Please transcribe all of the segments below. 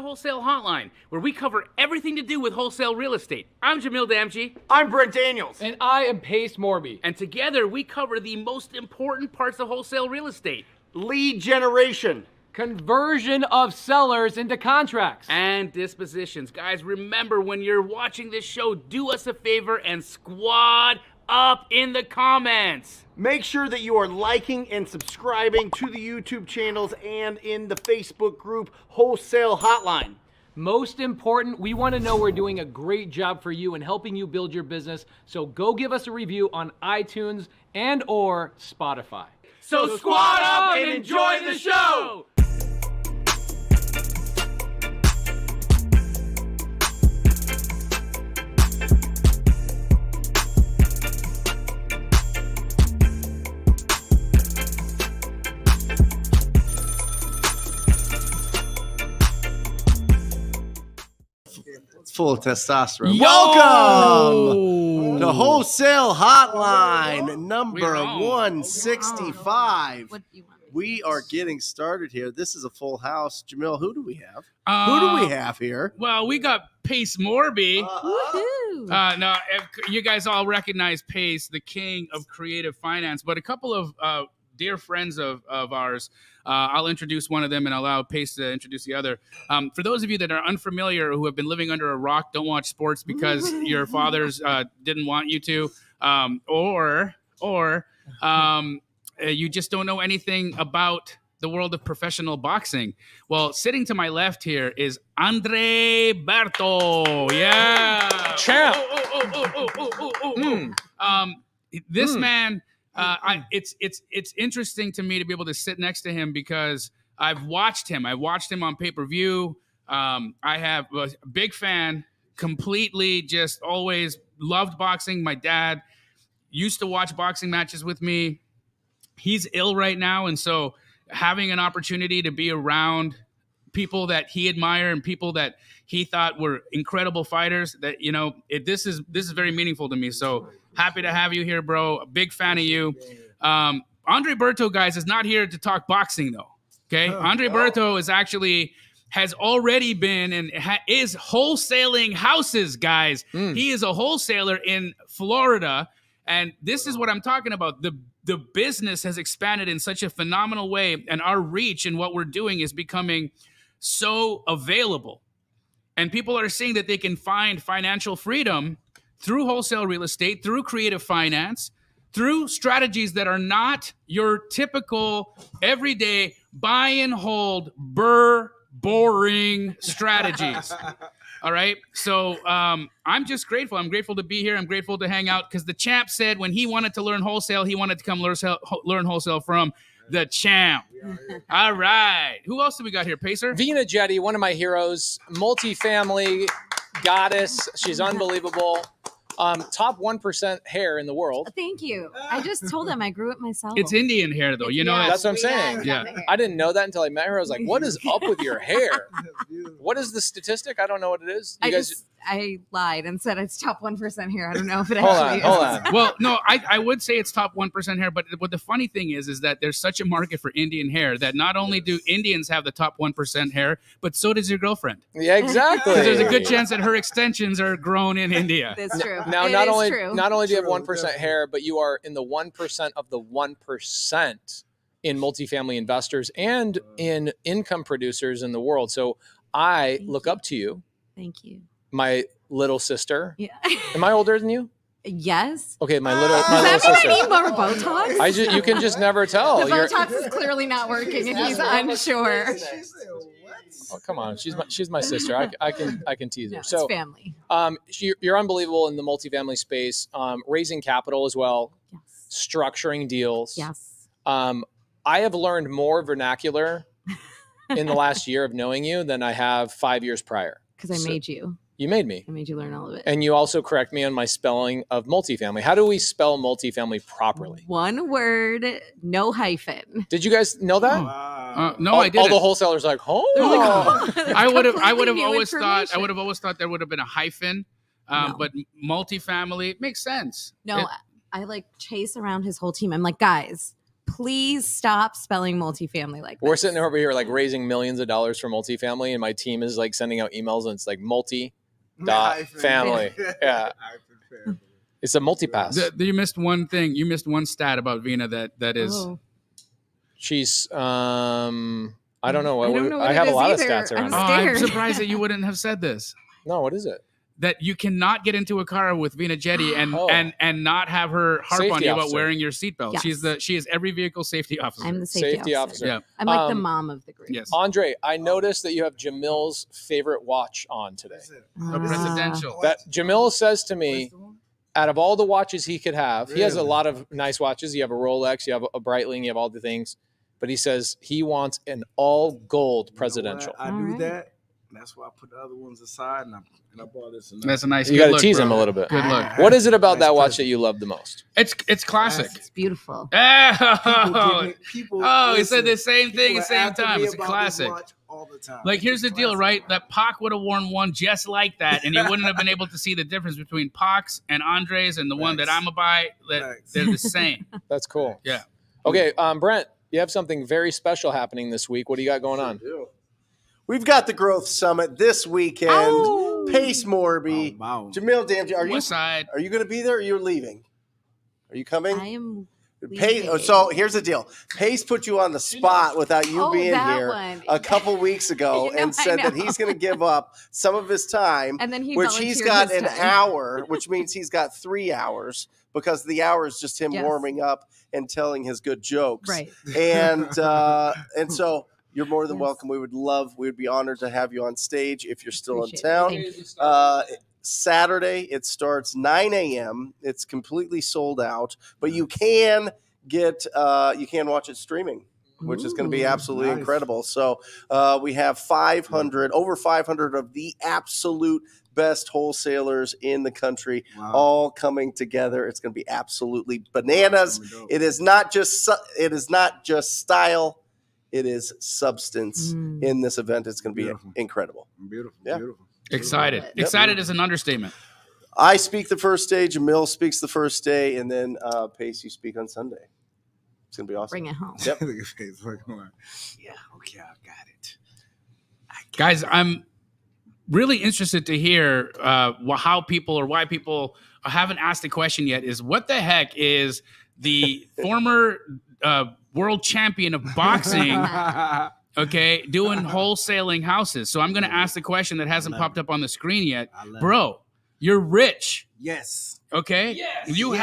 Wholesale Hotline, where we cover everything to do with wholesale real estate. I'm Jamil Damji. I'm Brent Daniels. And I am Pace Morby. And together we cover the most important parts of wholesale real estate. Lead generation. Conversion of sellers into contracts. And dispositions. Guys, remember when you're watching this show, do us a favor and squad up in the comments. Make sure that you are liking and subscribing to the YouTube channels and in the Facebook group Wholesale Hotline. Most important, we want to know we're doing a great job for you and helping you build your business. So go give us a review on iTunes and or Spotify. So squad up and enjoy the show. Full of testosterone. Welcome to Wholesale Hotline number 165. What do you want? We are getting started here. This is a full house. Jamil, who do we have? Who do we have here? Well, we got Pace Morby. Woohoo! No, you guys all recognize Pace, the king of creative finance, but a couple of dear friends of ours, I'll introduce one of them and allow Pace to introduce the other. For those of you that are unfamiliar, who have been living under a rock, don't watch sports because your fathers didn't want you to, or you just don't know anything about the world of professional boxing. Well, sitting to my left here is Berto. Yeah. Champ. This man... it's interesting to me to be able to sit next to him because I've watched him. I watched him on pay-per-view. I was a big fan, completely just always loved boxing. My dad used to watch boxing matches with me. He's ill right now, and so having an opportunity to be around people that he admired and people that he thought were incredible fighters, that this is very meaningful to me. So happy to have you here, bro. A big fan of you. Andre Berto, guys, is not here to talk boxing, though. Okay, Andre Berto has already been and is wholesaling houses, guys. He is a wholesaler in Florida, and this is what I'm talking about. The business has expanded in such a phenomenal way, and our reach and what we're doing is becoming so available. And people are seeing that they can find financial freedom through wholesale real estate, through creative finance, through strategies that are not your typical everyday buy and hold, boring strategies. All right. So I'm just grateful. I'm grateful to be here. I'm grateful to hang out because the champ said when he wanted to learn wholesale, he wanted to come learn wholesale from the champ. All right. Who else do we got here, Pacer? Veena Jetti, one of my heroes, multifamily goddess. She's unbelievable. Top 1% hair in the world. Thank you. I just told him I grew it myself. It's Indian hair, though. You know Yeah, That's what I'm saying. Yeah. I didn't know that until I met her. I was like, what is up with your hair? What is the statistic? I don't know what it is. I lied and said it's top 1% here. I don't know if it Hold actually on. is. Well, no, I would say it's top 1% hair, but what the funny thing is that there's such a market for Indian hair that not only do Indians have the top 1% hair, but so does your girlfriend. Yeah, exactly. Because there's a good chance that her extensions are grown in India. That's true. Now, It not is only true. do you have 1% hair, but you are in the 1% of the 1% in multifamily investors and in income producers in the world. So I look up to you. Thank you. My little sister. Yeah. Am I older than you? Yes. Okay, my little Does that mean sister. I need more Botox? You can just never tell. The Botox is clearly not working and he's unsure. Oh, come on, she's my sister. I can tease her. No, So, it's family. you're unbelievable in the multifamily space, raising capital as well, Yes. structuring deals. Yes. I have learned more vernacular in the last year of knowing you than I have 5 years prior. Because I made you. You made me. I made you learn all of it. And you also correct me on my spelling of multifamily. How do we spell multifamily properly? One word, no hyphen. Did you guys know that? No, I didn't. All the wholesalers are like, oh. I would have Completely new always thought information. there would have been a hyphen, No. but multifamily, it makes sense. No, I like chase around his whole team. I'm like, guys, please stop spelling multifamily like We're this. sitting over here like raising millions of dollars for multifamily, and my team is like sending out emails, and it's like multi.family. Yeah. It's a multi-pass. You missed one thing. You missed one stat about Veena that is. Oh. She's I don't know. I don't know what I have it a is lot either. of stats I'm around Oh, it. I'm scared. surprised that you wouldn't have said this. No, what is it? That you cannot get into a car with Veena Jetti and not have her harp Safety on you about officer. wearing your seatbelt. Yes. She is every vehicle safety officer. I'm the safety officer. Yeah. I'm like the mom of the group. Yes. Andre, I noticed that you have Jamil's favorite watch on today. A presidential. That Jamil says to me, out of all the watches he could have, he has a lot of nice watches. You have a Rolex, you have a Breitling, you have all the things. But he says he wants an all gold presidential. I All do right. that. That's why I put the other ones aside, and I bought this. That's a nice. You good got to look, tease bro. him a little bit. Good look. What is it about Nice that watch present. that you love the most? It's classic. It's beautiful. Oh, People he said the same thing at the same time. It's a classic. All the time. Like, here's the deal, right? That Pac would have worn one just like that, and he wouldn't have been able to see the difference between Pac's and Andre's and the one that I'm a buy. That they're the same. That's cool. Yeah. Okay, Brent, you have something very special happening this week. What do you got going on? We've got the Growth Summit this weekend. Oh. Pace Morby. Wow. Jamil Damji, are you West Side. Are you going to be there or are you leaving? Are you coming? I am. Pace, so here's the deal. Pace put you on the spot without you being that here one. a couple weeks ago You know, and said I that know. he's going to give up some of his time, And then he which he's volunteered got his an time. hour, which means he's got 3 hours because the hour is just him Yes. warming up and telling his good jokes. Right. And so you're more than Yes. welcome. We would be honored to have you on stage if you're still Appreciate in it. town. Thank you. Saturday, it starts 9 a.m. It's completely sold out, but you can watch it streaming, which is going to be Ooh, absolutely nice. incredible. So we have over 500 of the absolute best wholesalers in the country all coming together. It's going to be absolutely bananas. It is not just style. It is substance in this event. It's going to be Beautiful. incredible. Beautiful. Yeah. Beautiful. Excited. Yep. Excited is an understatement. I speak the first day. Jamil speaks the first day, and then Pace, you speak on Sunday. It's gonna be awesome. Bring it home. Yep. Look at face. Yeah. Okay. I got it. Guys, I'm really interested to hear how people or why people haven't asked the question yet is what the heck is the former world champion of boxing, okay, doing wholesaling houses? So I'm going to ask the question that hasn't popped up on the screen yet. Bro, you're rich, Yes. okay? Yes. You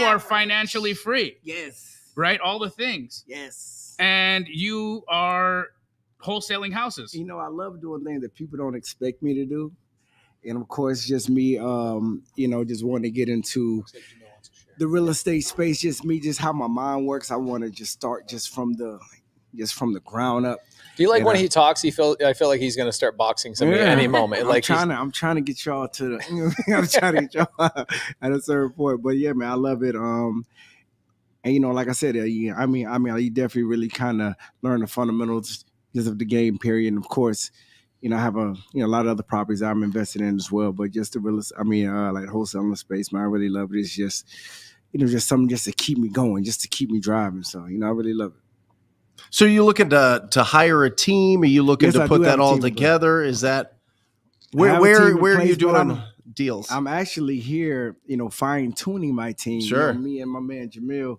are financially free, Yes. right? All the things. Yes. And you are wholesaling houses. You know, I love doing things that people don't expect me to do. And of course, just me, just wanting to get into the real estate space, just how my mind works. I want to just start from the ground up. Do you like And when he talks? I feel like he's going to start boxing somebody at any moment. I'm trying to get y'all to the. I'm trying to get y'all at a certain point, but yeah, man, I love it. And like I said, you definitely really kind of learn the fundamentals just of the game. Period. And of course, I have a lot of other properties I'm invested in as well. But just the real, like wholesaling space, man, I really love it. It's just, just something just to keep me going, just to keep me driving. So I really love it. So you looking to hire a team? Are you looking Yes, to I put do that have a all team, but- together? Is that I have a team where in are you place, but doing deals? I'm actually here, fine tuning my team. Sure. Me and my man Jamil.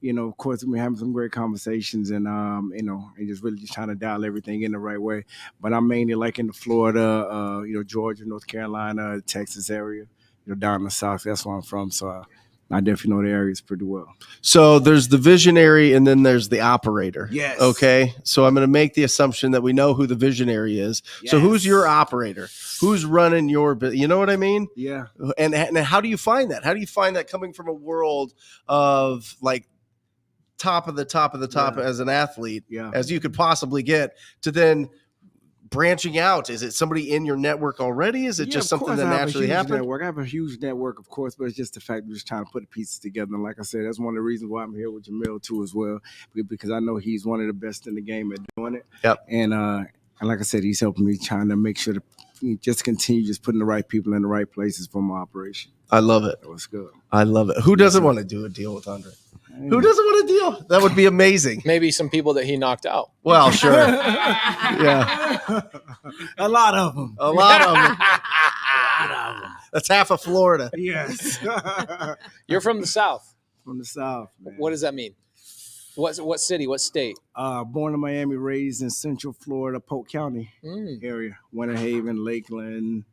Of course, we're having some great conversations and, and just really just trying to dial everything in the right way. But I'm mainly like in the Florida, Georgia, North Carolina, Texas area, down in the South. That's where I'm from. So I definitely know the areas pretty well. So there's the visionary and then there's the operator. Yes. Okay. So I'm going to make the assumption that we know who the visionary is. So who's your operator? Who's running your business? You know what I mean? Yeah. And how do you find that? How do you find that coming from a world of like top of the top as an athlete as you could possibly get to then branching out? Is it somebody in your network already? Is it just something that naturally happened? I have a huge network, of course, but it's just the fact we're just trying to put the pieces together. And like I said, that's one of the reasons why I'm here with Jamil too as well, because I know he's one of the best in the game at doing it. Yep. And like I said, he's helping me trying to make sure to just continue just putting the right people in the right places for my operation. I love it. That was good. I love it. Who doesn't want to do a deal with Andre? Who doesn't want a deal? That would be amazing. Maybe some people that he knocked out. Well, sure. Yeah. A lot of them. A lot of them. That's half of Florida. Yes. You're from the South. From the South, man. What does that mean? What city? What state? Born in Miami, raised in Central Florida, Polk County area, Winter Haven, Lakeland.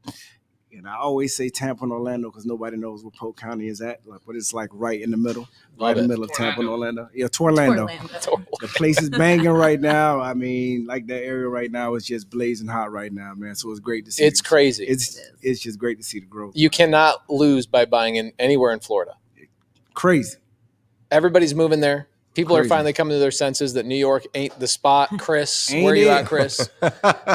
And I always say Tampa and Orlando because nobody knows where Polk County is at, but it's like right in the middle, right in the middle of Tampa and Orlando. Yeah, to Orlando. The place is banging right now. I mean, like that area right now is just blazing hot right now, man. So it's great to see. It's crazy. It's just great to see the growth. You cannot lose by buying in anywhere in Florida. Crazy. Everybody's moving there. People Crazy. are finally coming to their senses that New York ain't the spot. Chris, Ain't where are you it? at, Chris?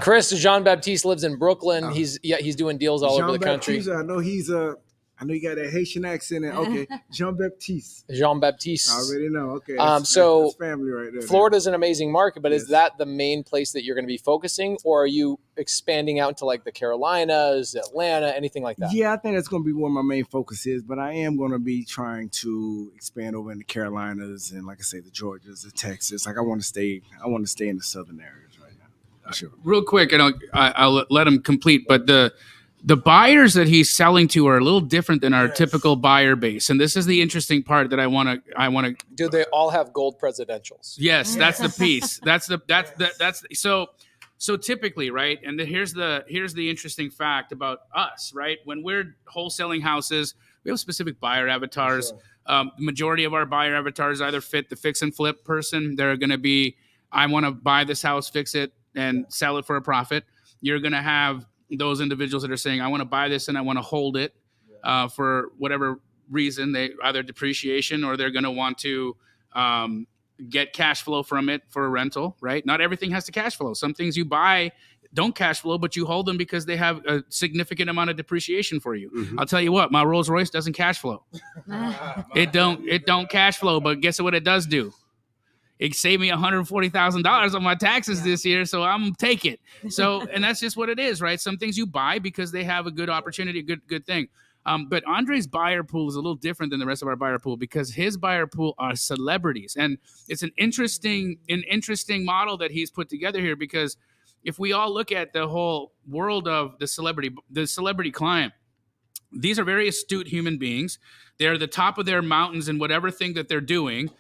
Chris Jean-Baptiste lives in Brooklyn. He's doing deals all over the country. Jean-Baptiste, I know you got that Haitian accent. Okay, Jean-Baptiste. Jean-Baptiste. I already know. Okay. So that's family right there. Florida's an amazing market, but is that the main place that you're going to be focusing, or are you expanding out into like the Carolinas, Atlanta, anything like that? Yeah, I think that's going to be where my main focus is, but I am going to be trying to expand over in the Carolinas and, like I say, the Georgias, the Texas. Like I want to stay in the southern areas right now. Sure. Real quick, and I'll let him complete, but the buyers that he's selling to are a little different than our typical buyer base, and this is the interesting part that I want to. Do they all have gold presidentials? Yes, that's the piece. That's so typically, right? And here's the interesting fact about us, right? When we're wholesaling houses, we have specific buyer avatars. Sure. The majority of our buyer avatars either fit the fix and flip person. They're going to be, I want to buy this house, fix it, and sell it for a profit. You're going to have those individuals that are saying, I want to buy this and I want to hold it for whatever reason, they either depreciation or they're going to want to get cash flow from it for a rental, right? Not everything has to cash flow. Some things you buy don't cash flow, but you hold them because they have a significant amount of depreciation for you. Mm-hmm. I'll tell you what, my Rolls Royce doesn't cash flow. It don't cash flow, but guess what it does do? It saved me $140,000 on my taxes this year, so I'm gonna take it. So, and that's just what it is, right? Some things you buy because they have a good opportunity, a good thing. But Andre's buyer pool is a little different than the rest of our buyer pool because his buyer pool are celebrities, and it's an interesting model that he's put together here. Because if we all look at the whole world of the celebrity client, these are very astute human beings. They're the top of their mountains in whatever thing that they're doing.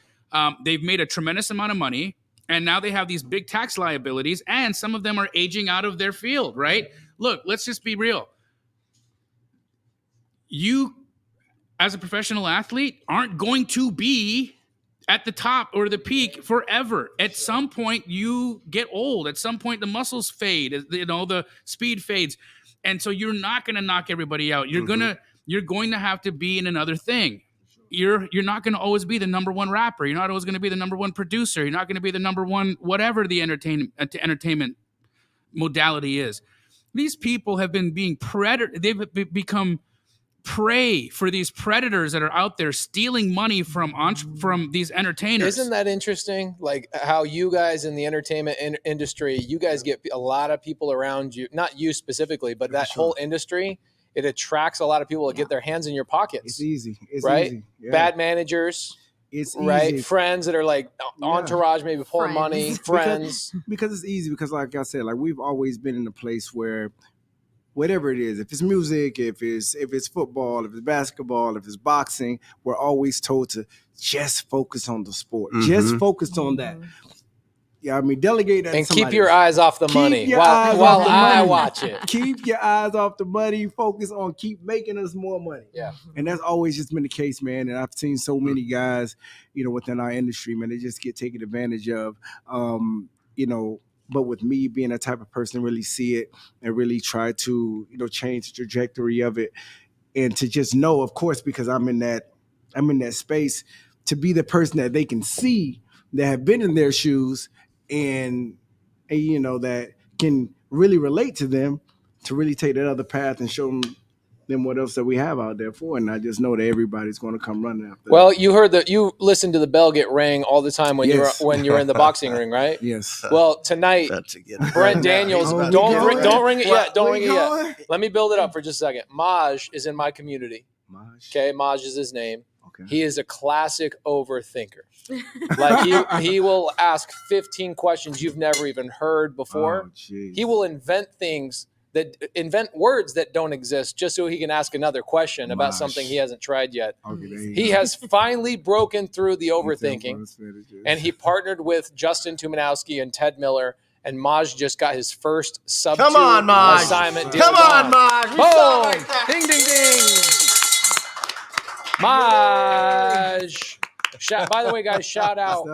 They've made a tremendous amount of money, and now they have these big tax liabilities, and some of them are aging out of their field, right? Look, let's just be real. You, as a professional athlete, aren't going to be at the top or the peak forever. At some point, you get old. At some point, the muscles fade. The speed fades. And so you're not going to knock everybody out. You're going to have to be in another thing. You're not going to always be the number one rapper. You're not always going to be the number one producer. You're not going to be the number one whatever the entertainment modality is. These people have been being they've become prey for these predators that are out there stealing money from these entertainers. Isn't that interesting? Like how you guys in the entertainment industry, you guys get a lot of people around you, not you specifically, but that whole industry. It attracts a lot of people to get their hands in your pockets. It's easy. It's right? easy. Yeah. Bad managers. It's right. Easy. Friends that are like entourage, maybe pulling money. Friends. Because it's easy. Because like I said, like we've always been in a place where whatever it is, if it's music, if it's football, if it's basketball, if it's boxing, we're always told to just focus on the sport. Mm-hmm. Just focus on that. Yeah, I mean, delegate that and to keep your eyes off the money while I watch it. Keep your eyes off the money. Focus on keep making us more money. Yeah, and that's always just been the case, man. And I've seen so many guys, within our industry, man, they just get taken advantage of. But with me being that type of person, really see it and really try to, change the trajectory of it, and to just know, of course, because I'm in that space, to be the person that they can see that have been in their shoes. And that can really relate to them, to really take that other path and show them what else that we have out there for. And I just know that everybody's going to come running after. Well, you listen to the bell get rang all the time when you're in the boxing ring, right? Yes. Well, tonight, Brent Daniels, don't ring it yet. Don't ring it yet. Let me build it up for just a second. Maj is in my community. Maj. Okay, Maj is his name. Okay. He is a classic overthinker. Like he will ask 15 questions you've never even heard before. Oh, geez. He will invent words that don't exist just so he can ask another question about something he hasn't tried yet. Okay, He has finally broken through the overthinking, and he partnered with Justin Tumanowski and Ted Miller, and Maj just got his first sub Come on, Maj. assignment. Come on, Maj. We saw it like that. Ding, ding, ding. Maj. By the way, guys, shout out.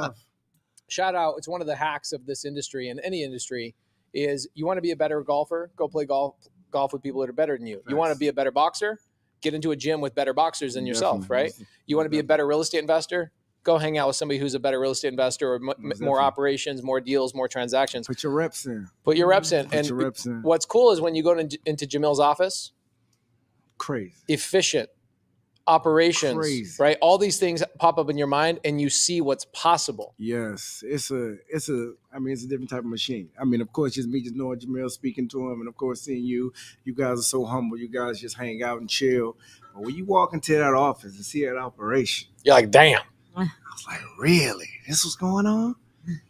It's one of the hacks of this industry and any industry is you want to be a better golfer, go play golf with people that are better than you. You want to be a better boxer, get into a gym with better boxers than yourself, right? You want to be a better real estate investor, go hang out with somebody who's a better real estate investor or more operations, more deals, more transactions. Put your reps in. And what's cool is when you go into Jamil's office, crazy, efficient operations, right? All these things pop up in your mind and you see what's possible. Yes. It's a different type of machine. I mean, of course, just me just knowing Jamil, speaking to him, and of course seeing you guys are so humble. You guys just hang out and chill. But when you walk into that office and see that operation, you're like, damn. I was like, really? This was going on?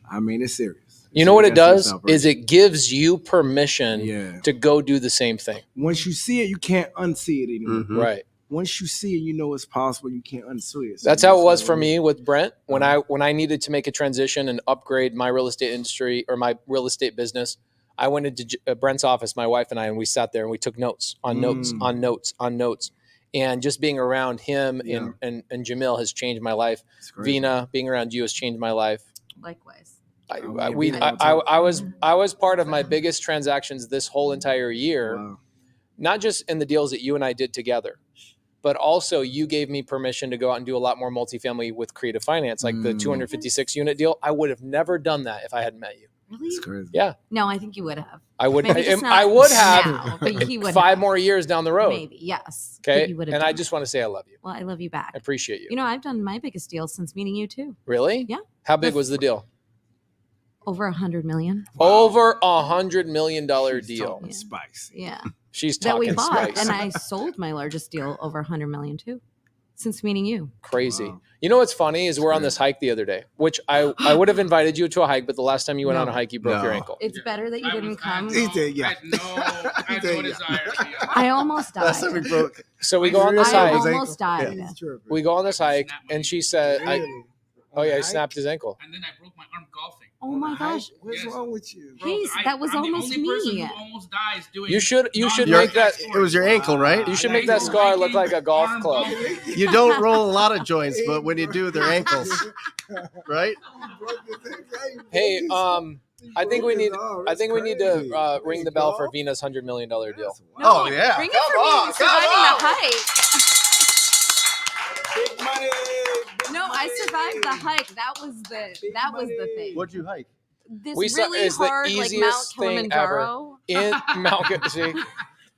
I mean, it's serious. You know what it does is it gives you permission to go do the same thing. Once you see it, you can't unsee it anymore. Mm-hmm. Right. Once you see it, you know it's possible. You can't unsee it. So that's how it was for me with Brent when I needed to make a transition and upgrade my real estate industry or my real estate business. I went into Brent's office, my wife and I, and we sat there and we took notes on notes on notes on notes. And just being around him and Jamil has changed my life. Veena, being around you has changed my life. Likewise. I was part of my biggest transactions this whole entire year, not just in the deals that you and I did together, but also you gave me permission to go out and do a lot more multifamily with creative finance, like the 256 unit deal. I would have never done that if I hadn't met you. Really? That's crazy. Yeah. No, I think you would have. I would. I would have. Now, but he would 5 more years down the road. Maybe, yes. Okay. And I just want to say I love you. Well, I love you back. I appreciate you. You know, I've done my biggest deal since meeting you too. Really? Yeah. How big was the deal? Over $100 million. Wow. Over $100 million deal. Yeah. Spice. Yeah. She's talking that we bought, spice. and I sold my largest deal over $100 million too. Since meeting you. Crazy. Wow. You know what's funny is we're on this hike the other day, which I would have invited you to a hike, but the last time you went on a hike, you broke your ankle. It's better that you didn't come. He did, yeah. I had no desire. I almost died. Last time we broke. So we go on this I hike. almost died. We go on this hike, and she said, he snapped his ankle. And then I broke my arm golfing. Oh my gosh. What's wrong with you? That was almost the only person me. who almost dies doing You should make that. It was your ankle, right? You should make that scar look like a golf club. You don't roll a lot of joints, but when you do, they're ankles, right? Hey, I think we need to ring the bell for Veena's $100 million deal. No, Oh yeah, bring it for me. Surviving the hike. Big money. No, I survived the hike. That was the thing. What'd you hike? This We saw- really it's the hard, like Mount easiest thing ever. Kilimanjaro. In Mount. See,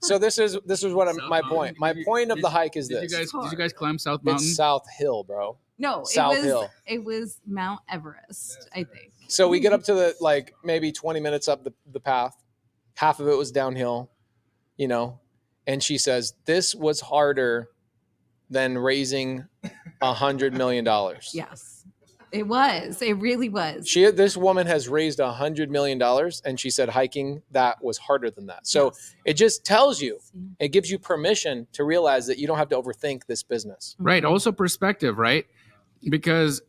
so this is what my point. My point of the hike is Did this. you guys climb South Mountain? It's South Hill, bro. No, South Hill. It was Mount Everest, I think. So we get up to the maybe 20 minutes up the path. Half of it was downhill, and she says, this was harder than raising $100 million. Yes, it was. It really was. This woman has raised $100 million, and she said hiking that was harder than that. So It just tells you, it gives you permission to realize that you don't have to overthink this business. Right. Also perspective, right? Because,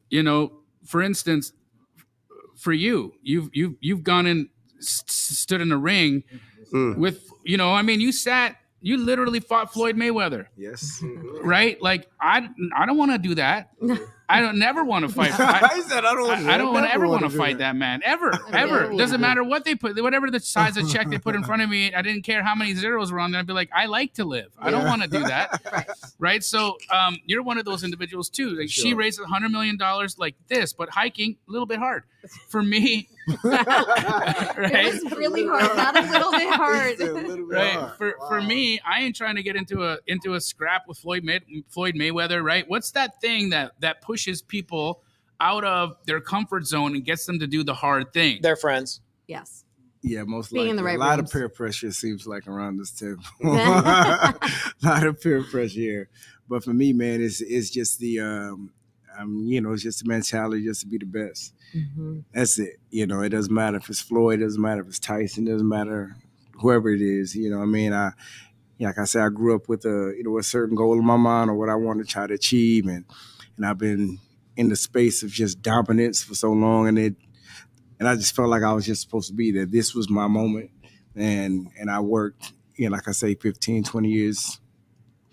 for instance, for you've gone and stood in a ring with, you literally fought Floyd Mayweather. Yes. Right? Like I don't want to do that. I don't never want to fight. I said I don't ever want to fight that man ever. Doesn't matter what they put, whatever the size of check they put in front of me. I didn't care how many zeros were on there. I'd be like, I like to live. I don't want to do that. Right. So you're one of those individuals too. Like she raised $100 million like this, but hiking a little bit hard for me. Right? It was really hard, not a little bit hard. Right. For me, I ain't trying to get into a scrap with Floyd Mayweather. Right. What's that thing that pushes people out of their comfort zone and gets them to do the hard thing? They're friends. Yes. Yeah, most Being likely. in the right a lot rooms. of peer pressure seems like around this table. A lot of peer pressure here. But for me, man, it's just the it's just the mentality just to be the best. That's it. It doesn't matter if it's Floyd, it doesn't matter if it's Tyson, it doesn't matter whoever it is. I mean, like I said, I grew up with a certain goal in my mind or what I want to try to achieve, and I've been in the space of just dominance for so long, and I just felt like I was just supposed to be there. This was my moment, and I worked, like I say, 15, 20 years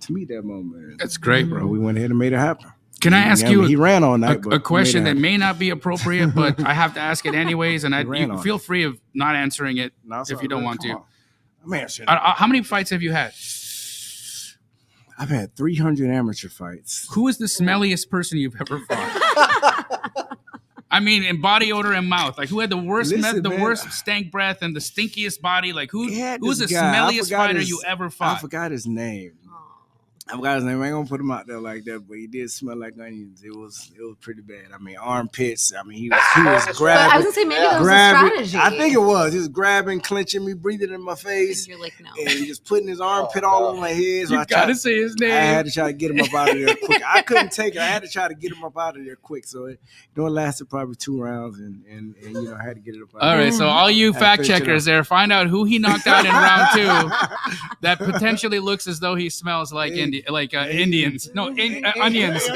to meet that moment. That's great, bro. We went ahead and made it happen. Can I ask you? He ran all night. A question that may not be appropriate, but I have to ask it anyways, and you feel free of not answering it if you don't want to. How many fights have you had? I've had 300 amateur fights. Who is the smelliest person you've ever fought? I mean, in body odor and mouth. Like, who had the worst worst stank breath and the stinkiest body? Like, who's the smelliest fighter you ever fought? I forgot his name. I ain't gonna put him out there like that, but he did smell like onions. It was pretty bad. I mean, armpits. I mean, he was grabbing. But I was gonna say maybe that was a strategy. I think it was. He was grabbing, clenching me, breathing in my face. And you're like, no. And just putting his armpit all over my head. So you gotta say his name. I had to try to get him up out of there quick. I couldn't take it. I had to try to get him up out of there quick. So it lasted probably 2 rounds, and I had to get it up out of there. All right, so all you fact checkers there, find out who he knocked out in round 2 that potentially looks as though he smells like Indians. No, onions.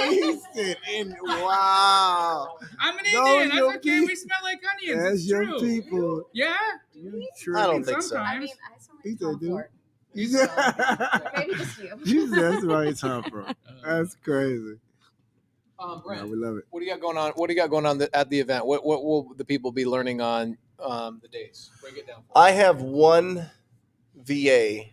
Wow. I'm an Indian. That's okay. We smell like onions. That's it's your true. people. Yeah. I don't think so. I mean, I smell like comfort. Maybe just you. That's right, Tom, bro. That's crazy. Brent, we love it. What do you got going on? What do you got going on at the event? What will the people be learning on the days? Break it down. I have one VA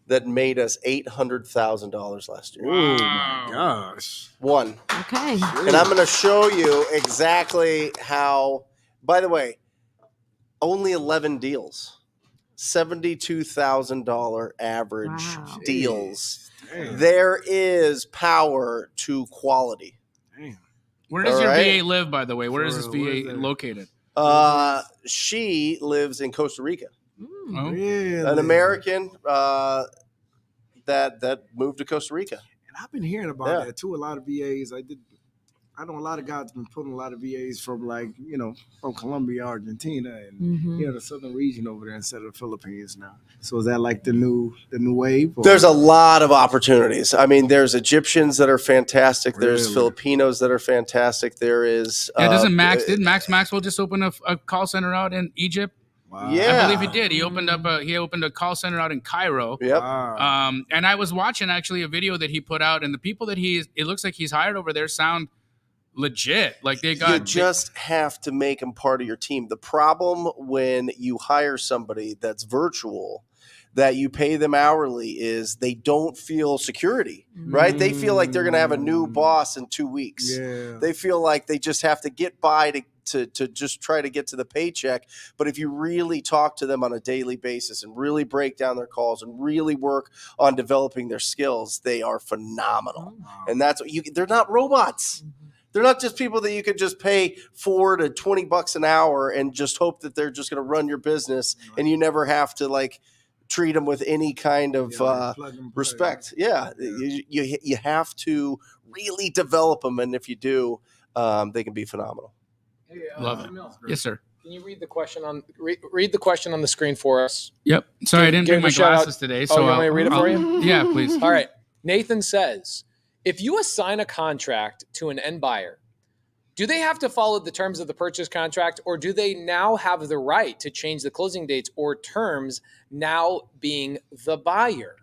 that made us $800,000 last year. Oh my gosh. One. Okay. And I'm going to show you exactly how, by the way, only 11 deals. $72,000 average deals. Damn. There is power to quality. Damn. Where does your VA live, by the way? Where is this VA located? She lives in Costa Rica. Oh. Really? An American that moved to Costa Rica. And I've been hearing about that too. A lot of VAs. I know a lot of guys have been putting a lot of VAs from from Colombia, Argentina, and the southern region over there instead of the Philippines now. So is that like the new wave? Or? There's a lot of opportunities. I mean, there's Egyptians that are fantastic. Really? There's Filipinos that are fantastic. There is. Didn't Max Maxwell just open a call center out in Egypt? Wow. Yeah. I believe he did. He opened a call center out in Cairo. Yep. Wow. And I was watching actually a video that he put out, and the people that it looks like he's hired over there sound legit. Like they got. You just have to make them part of your team. The problem when you hire somebody that's virtual, that you pay them hourly, is they don't feel security, right? They feel like they're going to have a new boss in 2 weeks. Yeah. They feel like they just have to get by to just try to get to the paycheck. But if you really talk to them on a daily basis and really break down their calls and really work on developing their skills, they are phenomenal. Wow. And that's what they're not robots. They're not just people that you could just pay $4 to $20 an hour and just hope that they're just going to run your business, and you never have to treat them with any kind of respect. Yeah. You have to really develop them, and if you do, they can be phenomenal. Hey, Love it. Yes, sir. Can you read the question on read the question on the screen for us? Yep. Sorry, I didn't bring my glasses today. So you want me to read it for you? Yeah, please. All right. Nathan says, if you assign a contract to an end buyer, do they have to follow the terms of the purchase contract, or do they now have the right to change the closing dates or terms, now being the buyer?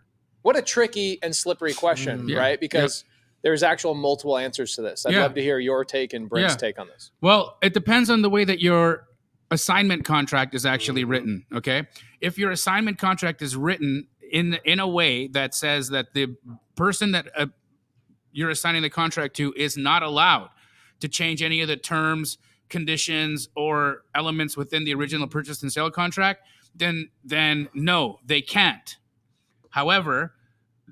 What a tricky and slippery question, right? Because there's actual multiple answers to this. I'd love to hear your take and Brent's take on this. Well, it depends on the way that your assignment contract is actually written, okay? If your assignment contract is written in a way that says that the person that you're assigning the contract to is not allowed to change any of the terms, conditions, or elements within the original purchase and sale contract, then no, they can't. However,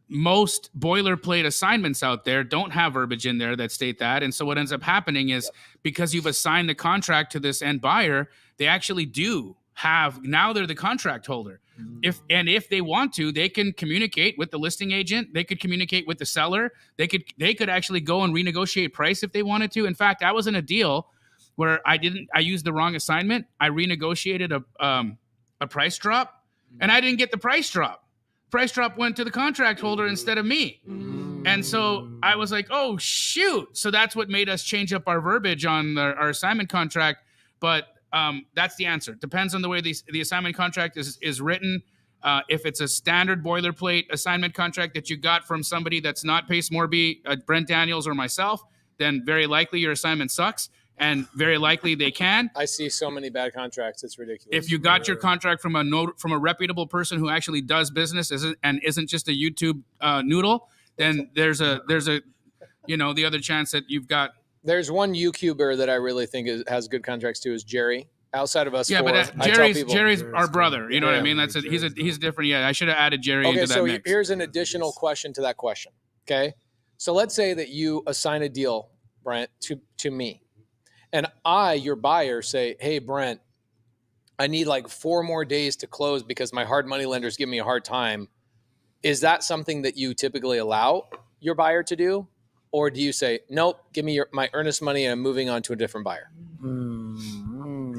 most boilerplate assignments out there don't have verbiage in there that state that. And so what ends up happening is because you've assigned the contract to this end buyer, they actually do have, now they're the contract holder. If they want to, they can communicate with the listing agent. They could communicate with the seller. They could actually go and renegotiate price if they wanted to. In fact, I was in a deal where I used the wrong assignment. I renegotiated a price drop, and I didn't get the price drop. Price drop went to the contract holder instead of me. And so I was like, oh, shoot. So that's what made us change up our verbiage on our assignment contract. But that's the answer. Depends on the way the assignment contract is written. If it's a standard boilerplate assignment contract that you got from somebody that's not Pace Morby, Brent Daniels, or myself, then very likely your assignment sucks. And very likely they can. I see so many bad contracts. It's ridiculous. If you got your contract from a reputable person who actually does business and isn't just a YouTube noodle, then there's a the other chance that you've got. There's one YouTuber that I really think has good contracts too, is Jerry. Outside of us, but Jerry's our brother. You know what I mean? He's different. Yeah, I should have added Jerry into that mix. Here's an additional question to that question. Okay, so let's say that you assign a deal, Brent, to me. And I, your buyer, say, hey, Brent, I need like 4 more days to close because my hard money lenders give me a hard time. Is that something that you typically allow your buyer to do? Or do you say, nope, give me my earnest money and I'm moving on to a different buyer?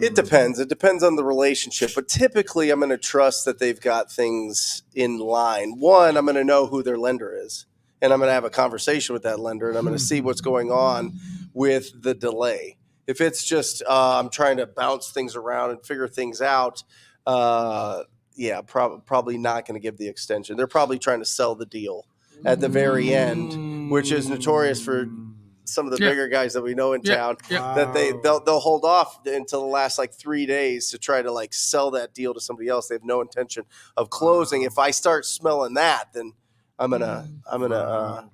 It depends. It depends on the relationship. But typically, I'm going to trust that they've got things in line. One, I'm going to know who their lender is. And I'm going to have a conversation with that lender. And I'm going to see what's going on with the delay. If it's just I'm trying to bounce things around and figure things out, probably not going to give the extension. They're probably trying to sell the deal at the very end, which is notorious for some of the bigger guys that we know in town. That they'll hold off until the last 3 days to try to sell that deal to somebody else. They have no intention of closing. If I start smelling that, then I'm gonna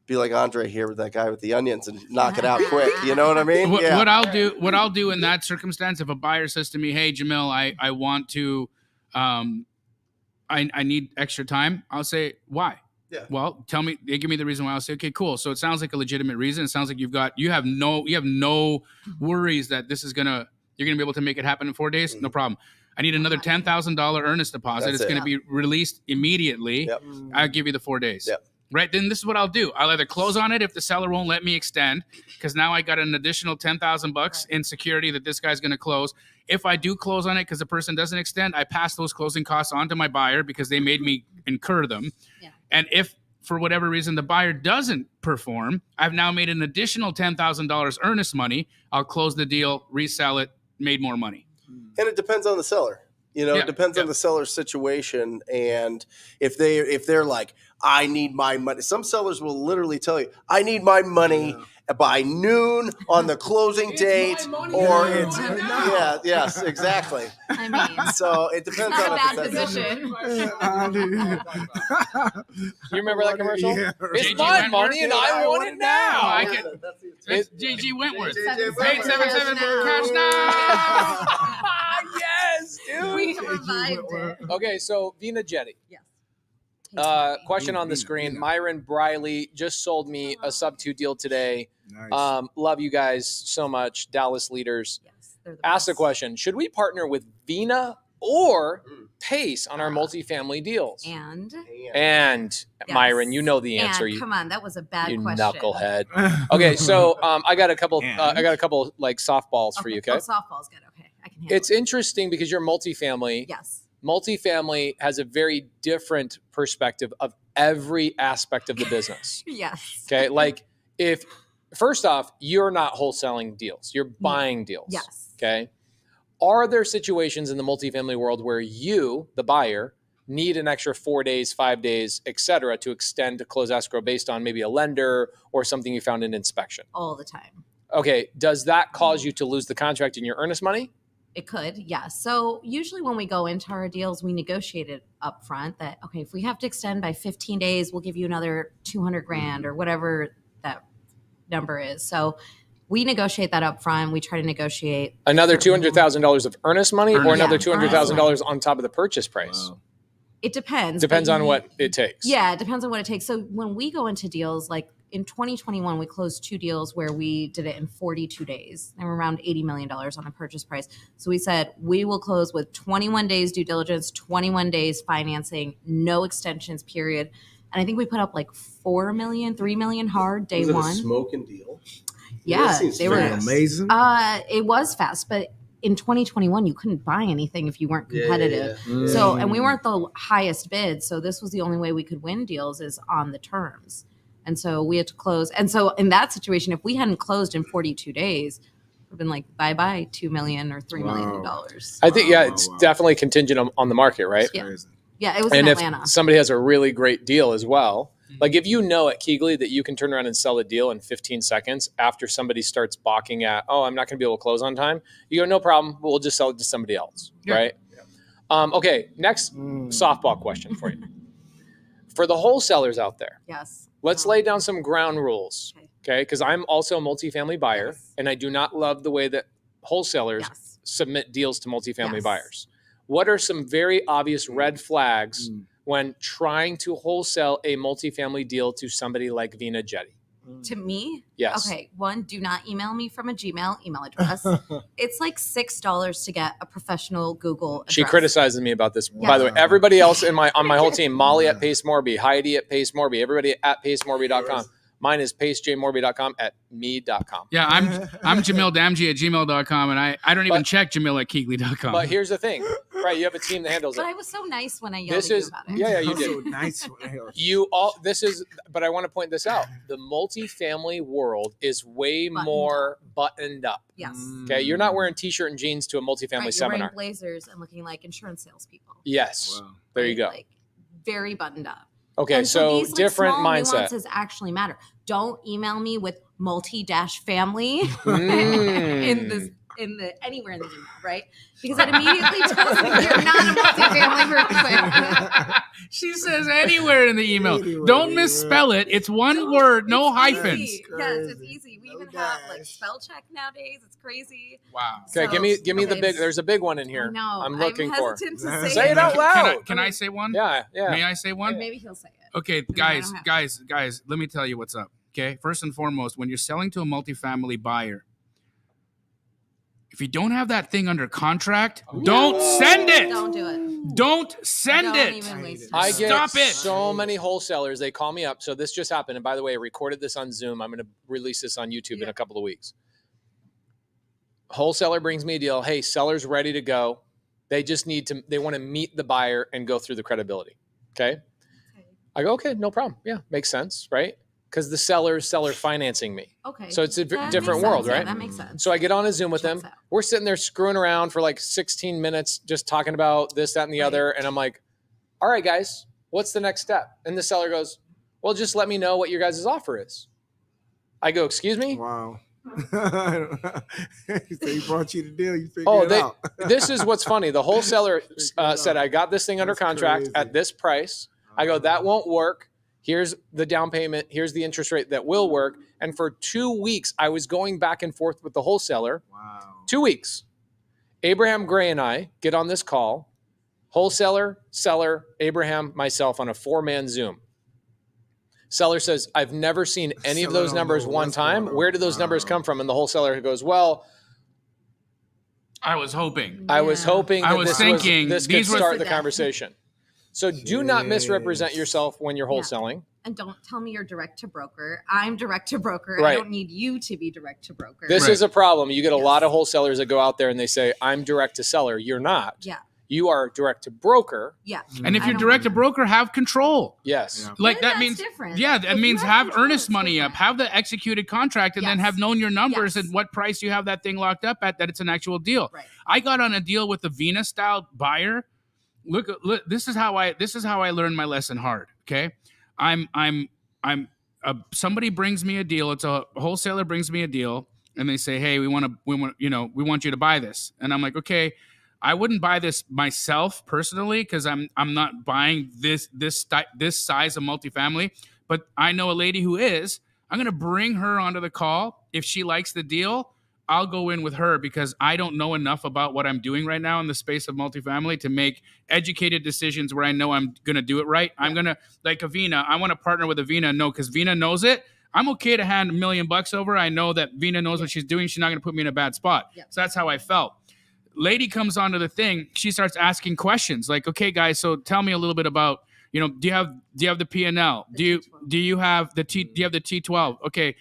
be like Andre here with that guy with the onions and knock it out quick. You know what I mean? What I'll do in that circumstance, if a buyer says to me, hey, Jamil, I want to, I need extra time. I'll say, why? Yeah. Well, tell me, they give me the reason why. I'll say, okay, cool. So it sounds like a legitimate reason. It sounds like you have no worries that you're going to be able to make it happen in 4 days. No problem. I need another $10,000 earnest deposit. It's going to be released immediately. Yep. I'll give you the 4 days. Yep. Right, then this is what I'll do. I'll either close on it if the seller won't let me extend, because now I got an additional $10,000 in security that this guy's going to close. If I do close on it because the person doesn't extend, I pass those closing costs on to my buyer because they made me incur them. Yeah. And if for whatever reason the buyer doesn't perform, I've now made an additional $10,000 earnest money. I'll close the deal, resell it, made more money. And it depends on the seller. It depends on the seller's situation, and if they're like, I need my money. Some sellers will literally tell you, I need my money by noon on the closing date, or it's yes, exactly. I mean, so it depends on a bad position. You remember that commercial? Yeah. It's my money and I want it now. It's JG Wentworth. 877 cash now. Yes, dude. We revived it. Okay, so Veena Jetti. Yes. Question on the screen. Myron Briley just sold me a sub-2 deal today. Nice. Love you guys so much, Dallas leaders. Yes, they're the Ask the best. question: should we partner with Veena or Pace on our multifamily deals? And Yes. Myron, you know the answer. come on, that was a bad you question. knucklehead. Okay, so I got a couple. Softballs for you. Okay. Oh, softball's good. Okay, I can handle It's interesting because you're multifamily. Yes. Multifamily has a very different perspective of every aspect of the business. Yes. Okay. if first off, you're not wholesaling deals, you're buying deals. Yes. Okay. Are there situations in the multifamily world where you, the buyer, need an extra 4 days, 5 days, et cetera, to extend to close escrow based on maybe a lender or something you found in inspection? All the time. Okay. Does that cause you to lose the contract and your earnest money? It could, yes. So usually when we go into our deals, we negotiate it up front that, okay, if we have to extend by 15 days, we'll give you another $200,000 or whatever that number is. So we negotiate that up front. We try to negotiate another $200,000 of earnest money or another $200,000 earnest on top of the purchase price. It depends. Depends on what it takes. Yeah, it depends on what it takes. So when we go into deals, in 2021, we closed 2 deals where we did it in 42 days. They were around $80 million on the purchase price. So we said, we will close with 21 days due diligence, 21 days financing, no extensions, period. And I think we put up like 4 million, 3 million hard day one. Was it a smoking deal? Yeah, they were amazing. It was fast, but in 2021, you couldn't buy anything if you weren't competitive. Yeah. So, and we weren't the highest bid. So this was the only way we could win deals is on the terms. And so we had to close. And so in that situation, if we hadn't closed in 42 days, we've been like, bye-bye, $2 million or $3 million. I think, it's definitely contingent on the market, right? Yeah. Yeah, it was and in if Atlanta. somebody has a really great deal as well, like if you know at Keegley that you can turn around and sell a deal in 15 seconds after somebody starts balking at, oh, I'm not going to be able to close on time. You go, no problem. We'll just sell it to somebody else, right? Yeah. Okay, next softball question for you. For the wholesalers out there, Yes. let's lay down some ground rules, okay? Because I'm also a multifamily buyer, and I do not love the way that wholesalers submit deals to multifamily buyers. What are some very obvious red flags when trying to wholesale a multifamily deal to somebody like Veena Jetti? To me? Yes. Okay. One, do not email me from a Gmail email address. It's like $6 to get a professional Google address. She criticizes me about this. By the way, everybody else on my whole team, Molly at Pace Morby, Heidi at Pace Morby, everybody at pacemorby.com. Mine is pacejmorby.com at me.com. Yeah, I'm Jamil Damji at gmail.com, and I don't even check Jamil at keegley.com. But here's the thing, right? You have a team that handles it. But I was so nice when I yelled at you about it. Yeah, you did. So nice. But I want to point this out. The multifamily world is way more buttoned up. Yes. Okay, you're not wearing t-shirt and jeans to a multifamily You're seminar. wearing blazers and looking like insurance salespeople. Yes. Wow. There you go. Like, very buttoned up. Okay, And so these, different small mindset. nuances actually matter. Don't email me with multi-family in the anywhere in the email, right? Because that immediately tells me you're not a multifamily person. She says anywhere in the email. Don't misspell it. It's one word, no hyphens. Easy. Yes, it's easy. We even have like spell check nowadays. It's crazy. Wow. Okay, give me the big. There's a big one in here. No, I'm looking for. hesitant to Say it out loud. Can I say one? Yeah. May I say one? Maybe he'll say it. Okay, guys, let me tell you what's up. Okay, first and foremost, when you're selling to a multifamily buyer, if you don't have that thing under contract, don't send it. Don't do it. Don't send Don't it. even waste I your get time. Stop it. so many wholesalers. They call me up. So this just happened. And by the way, I recorded this on Zoom. I'm going to release this on YouTube in a couple of weeks. Wholesaler brings me a deal. Hey, seller's ready to go. They just they want to meet the buyer and go through the credibility. Okay. I go, okay, no problem. Yeah, makes sense, right? Because the seller financing me. Okay. So it's a That different makes world, sense. Yeah, right? that makes sense. So I get on a Zoom with Checks them. out. We're sitting there screwing around for like 16 minutes, just talking about this, that, and the other. And I'm like, all right, guys, what's the next step? And the seller goes, well, just let me know what your guys' offer is. I go, excuse me? Wow. He brought you the deal. You figured it out. This is what's funny. The wholesaler said, I got this thing under contract crazy. at this price. I go, that won't work. Here's the down payment. Here's the interest rate that will work. And for 2 weeks, I was going back and forth with the wholesaler. Wow. 2 weeks. Abraham Gray and I get on this call. Wholesaler, seller, Abraham, myself on a 4-man Zoom. Seller says, I've never seen any of those numbers one time. Where did those numbers come from? And the wholesaler goes, well, I was hoping. I was hoping I that was thinking this could these were- start the conversation. So do not misrepresent yourself when you're wholesaling. And don't tell me you're direct to broker. I'm direct to broker. Right. I don't need you to be direct to broker. This Right. is a problem. You get a lot of wholesalers that go out there and they say, I'm direct to seller. You're not. Yeah. You are direct to broker. Yeah. And if I you're don't direct to want- broker, have control. Yes. Yeah. Like Yeah, that that's means, different. yeah, If that you means have have control, earnest it's money up, different. have the executed contract, and then Yes. have known your numbers Yes. and what price you have that thing locked up at, that it's an actual deal. Right. I got on a deal with the Veena style buyer. Look, this is how I learned my lesson hard. Okay. Somebody brings me a deal. It's a wholesaler brings me a deal and they say, hey, we want you to buy this. And I'm like, okay, I wouldn't buy this myself personally, because I'm not buying this size of multifamily, but I know a lady who is. I'm going to bring her onto the call. If she likes the deal, I'll go in with her, because I don't know enough about what I'm doing right now in the space of multifamily to make educated decisions where I know I'm going to do it right. I'm going to, like a Veena, I want to partner with a Veena. No, because Veena knows it. I'm okay to hand $1 million over. I know that Veena knows what she's doing. She's not going to put me in a bad spot. Yep. So that's how I felt. Lady comes onto the thing. She starts asking questions like, okay, guys, so tell me a little bit about, do you have the P&L? Do you have the T12? Okay.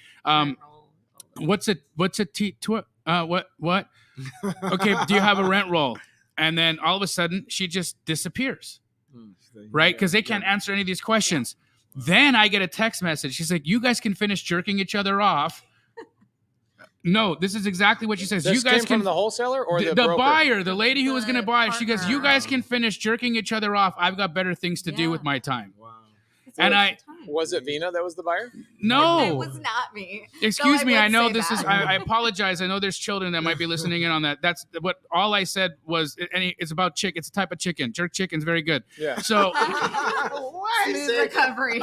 What's a T12? What? Okay. Do you have a rent roll? And then all of a sudden she just disappears. Right? Because they can't answer any of these questions. Then I get a text message. She's like, you guys can finish jerking each other off. No, this is exactly what she says. This you guys came from the wholesaler or the broker? buyer, the lady who was going to buy. She goes, you guys partner. can finish jerking each other off. I've got better things to do with my time. Wow. And Was it Veena that was the buyer? no. It was not me. Excuse So me. I would know say this that. is. I apologize. I know there's children that might be listening in on that. That's what all I said was. It's about chicken. It's a type of chicken. Jerk chicken's very good. Yeah. So Smooth recovery.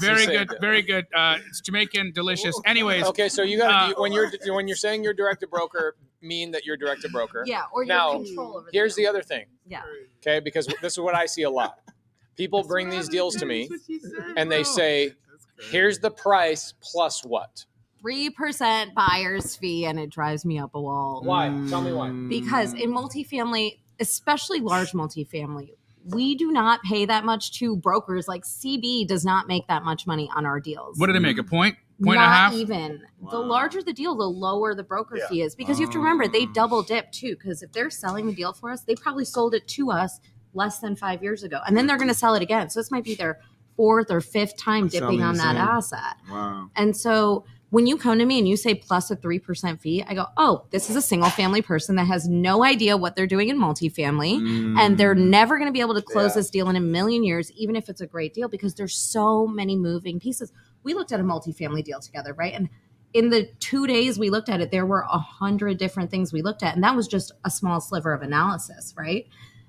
very good. Very good. It's Jamaican, delicious. Anyways. Okay, so you got when you're saying you're direct to broker, mean that you're direct to broker. Yeah, or you Now, have control over here's the other thing. Yeah. Okay, because this is what I see a lot. People bring these deals to me and they say, here's the price plus what? 3% buyer's fee, and it drives me up a wall. Why? Tell me why. Because in multifamily, especially large multifamily, we do not pay that much to brokers. Like CB does not make that much money on our deals. What do they make? A point? Point and a Not half? even. The larger the deal, the lower the broker fee is. Because you have to remember, they double dip too. Because if they're selling the deal for us, they probably sold it to us less than 5 years ago. And then they're going to sell it again. So this might be their 4th or 5th time dipping on that asset. Wow. And so when you come to me and you say plus a 3% fee, I go, oh, this is a single family person that has no idea what they're doing in multifamily. And they're never going to be able to close this deal in a million years, even if it's a great deal, because there's so many moving pieces. We looked at a multifamily deal together, right? And in the 2 days we looked at it, there were 100 different things we looked at. And that was just a small sliver of analysis, right?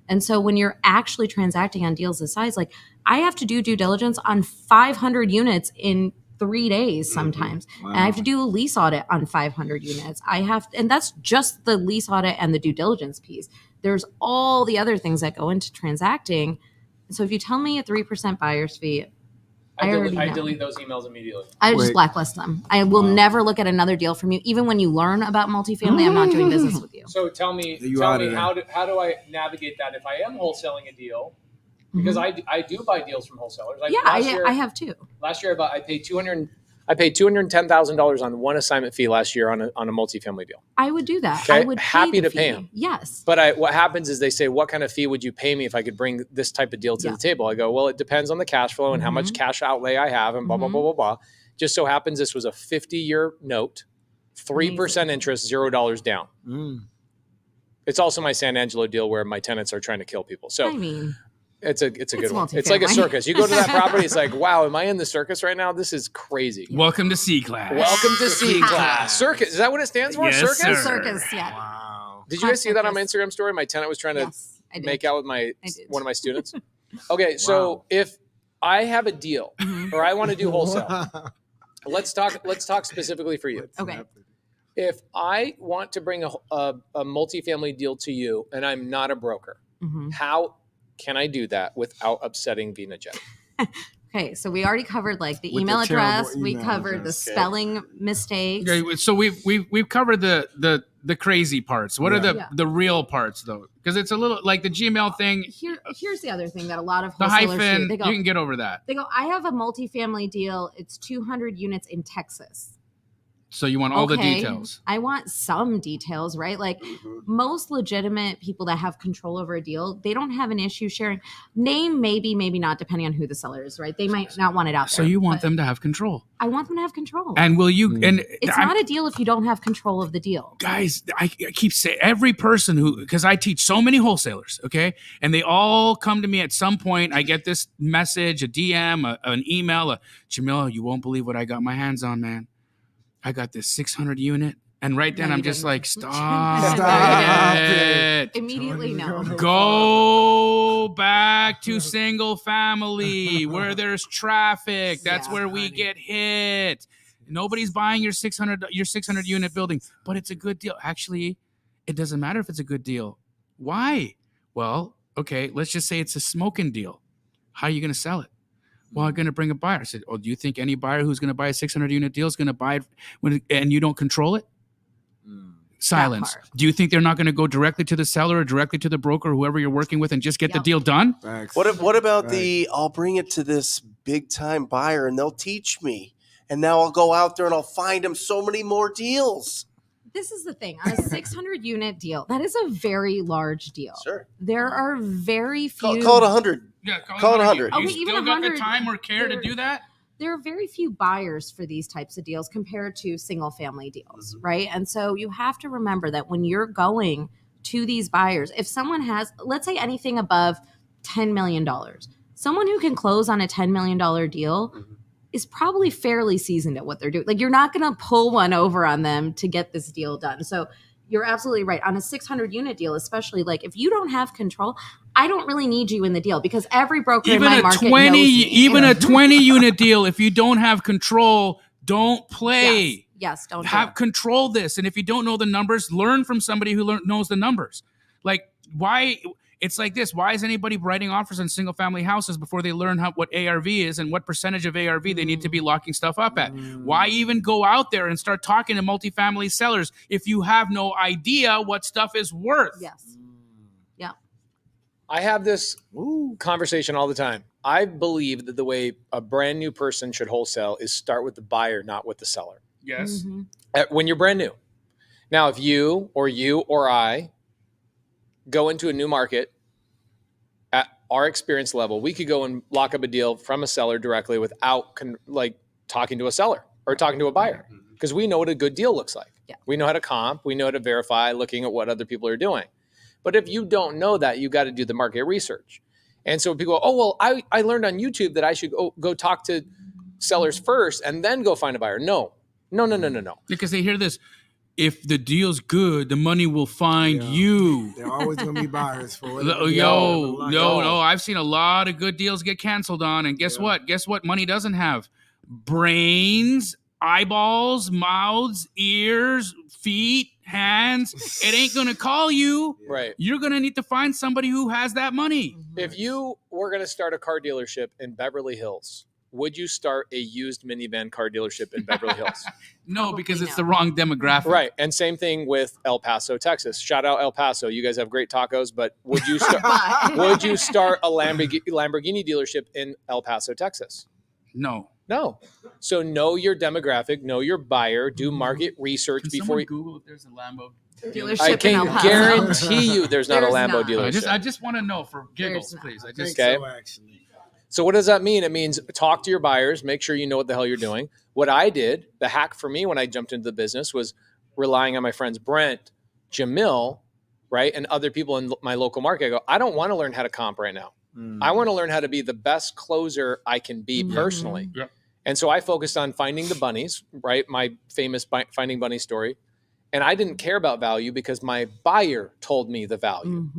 And so when you're actually transacting on deals this size, like I have to do due diligence on 500 units in 3 days sometimes. Wow. And I have to do a lease audit on 500 units. And that's just the lease audit and the due diligence piece. There's all the other things that go into transacting. So if you tell me a 3% buyer's fee, I delete those emails immediately. I just blacklist them. I will never look at another deal from you. Even when you learn about multifamily, I'm not doing business with you. So tell me how do I navigate that if I am wholesaling a deal? Because I do buy deals from wholesalers. I have too. Last year I paid $210,000 on one assignment fee last year on a multifamily deal. I would do that. Okay? I would Happy to fee. pay them. Yes. But what happens is they say, what kind of fee would you pay me if I could bring this type of deal to the table? I go, well, it depends on the cash flow and how much cash outlay I have and blah, blah, blah, blah, blah. Just so happens this was a 50-year note, 3% interest, $0 down. It's also my San Angelo deal where my tenants are trying to kill people. So it's a good one. It's like a circus. You go to that property, it's like, wow, am I in the circus right now? This is crazy. Welcome to C class. Welcome to C class. Circus. Is that what it stands for? Yes, Circus? sir. Circus, yeah. Wow. Did you guys see that on my Instagram story? My tenant was trying to make out with one of my students. Okay, so if I have a deal or I want to do wholesale, let's talk specifically for you. Okay. If I want to bring a multifamily deal to you and I'm not a broker, how can I do that without upsetting Veena Jetti? Okay, so we already covered like the With email the address. terrible We email covered address. the spelling mistakes. Okay, so we've covered the crazy parts. What are the real parts though? Because it's a little like the Gmail thing. Here's the other thing that a lot of The wholesalers hyphen, do. They go, you can get over that. They go, I have a multifamily deal. It's 200 units in Texas. So you want all the details. I want some details, right? Like most legitimate people that have control over a deal, they don't have an issue sharing name, maybe not, depending on who the seller is, right? They might not want it out there. So you want them to have control. I want them to have control. And will you? And it's not a deal if you don't have control of the deal. Guys, I keep saying every person because I teach so many wholesalers, okay? And they all come to me at some point. I get this message, a DM, an email, Jamil, you won't believe what I got my hands on, man. I got this 600 unit. And right then I'm just like, stop it. Immediately no. Go back to single family where there's traffic. That's where we get hit. Nobody's buying your 600 unit building, but it's a good deal. Actually, it doesn't matter if it's a good deal. Why? Well, okay, let's just say it's a smoking deal. How are you going to sell it? Well, I'm going to bring a buyer. I said, oh, do you think any buyer who's going to buy a 600 unit deal is going to buy it and you don't control it? Silence. Do you think they're not going to go directly to the seller or directly to the broker or whoever you're working with and just get the deal done? Facts. What about I'll bring it to this big time buyer and they'll teach me. And now I'll go out there and I'll find them so many more deals. This is the thing. On a 600 unit deal, that is a very large deal. Sure. There are very few. Call it 100. Yeah, call it 100. You Okay, still even got the 100, time or care to do that? There are very few buyers for these types of deals compared to single family deals, right? And so you have to remember that when you're going to these buyers, if someone has, let's say anything above $10 million, someone who can close on a $10 million deal is probably fairly seasoned at what they're doing. Like, you're not going to pull one over on them to get this deal done. So you're absolutely right. On a 600 unit deal, especially, like, if you don't have control, I don't really need you in the deal because every broker in my market knows me. Even a 20 unit deal, if you don't have control, don't play. Yes, don't have control this. And if you don't know the numbers, learn from somebody who knows the numbers. Like, why? It's like this. Why is anybody writing offers on single family houses before they learn what ARV is and what percentage of ARV they need to be locking stuff up at? Why even go out there and start talking to multifamily sellers if you have no idea what stuff is worth? Yes. Yeah. I have this conversation all the time. I believe that the way a brand new person should wholesale is start with the buyer, not with the seller. Yes. When you're brand new. Now, if you or I go into a new market at our experience level, we could go and lock up a deal from a seller directly without talking to a seller or talking to a buyer because we know what a good deal looks like. Yeah. We know how to comp. We know how to verify looking at what other people are doing. But if you don't know that, you got to do the market research. And so people go, oh, well, I learned on YouTube that I should go talk to sellers first and then go find a buyer. No. Because they hear this. If the deal's good, the money will find you. They're always going to be buyers for it. No. I've seen a lot of good deals get canceled on. And guess what? Guess what money doesn't have? Brains, eyeballs, mouths, ears, feet, hands. It ain't going to call you. Right. You're going to need to find somebody who has that money. If you were going to start a car dealership in Beverly Hills, would you start a used minivan car dealership in Beverly Hills? No, because it's the wrong demographic. Right. And same thing with El Paso, Texas. Shout out El Paso. You guys have great tacos, but would you start a Lamborghini dealership in El Paso, Texas? No. So know your demographic, know your buyer, do market research before you Google if there's a Lambo dealership. I can guarantee you there's not a Lambo dealership. I just want to know for giggles, please. So what does that mean? It means talk to your buyers, make sure you know what the hell you're doing. What I did, the hack for me when I jumped into the business was relying on my friends Brent, Jamil, right, and other people in my local market. I go, I don't want to learn how to comp right now. I want to learn how to be the best closer I can be personally. Yeah. And so I focused on finding the bunnies, right, my famous finding bunny story. And I didn't care about value because my buyer told me the value,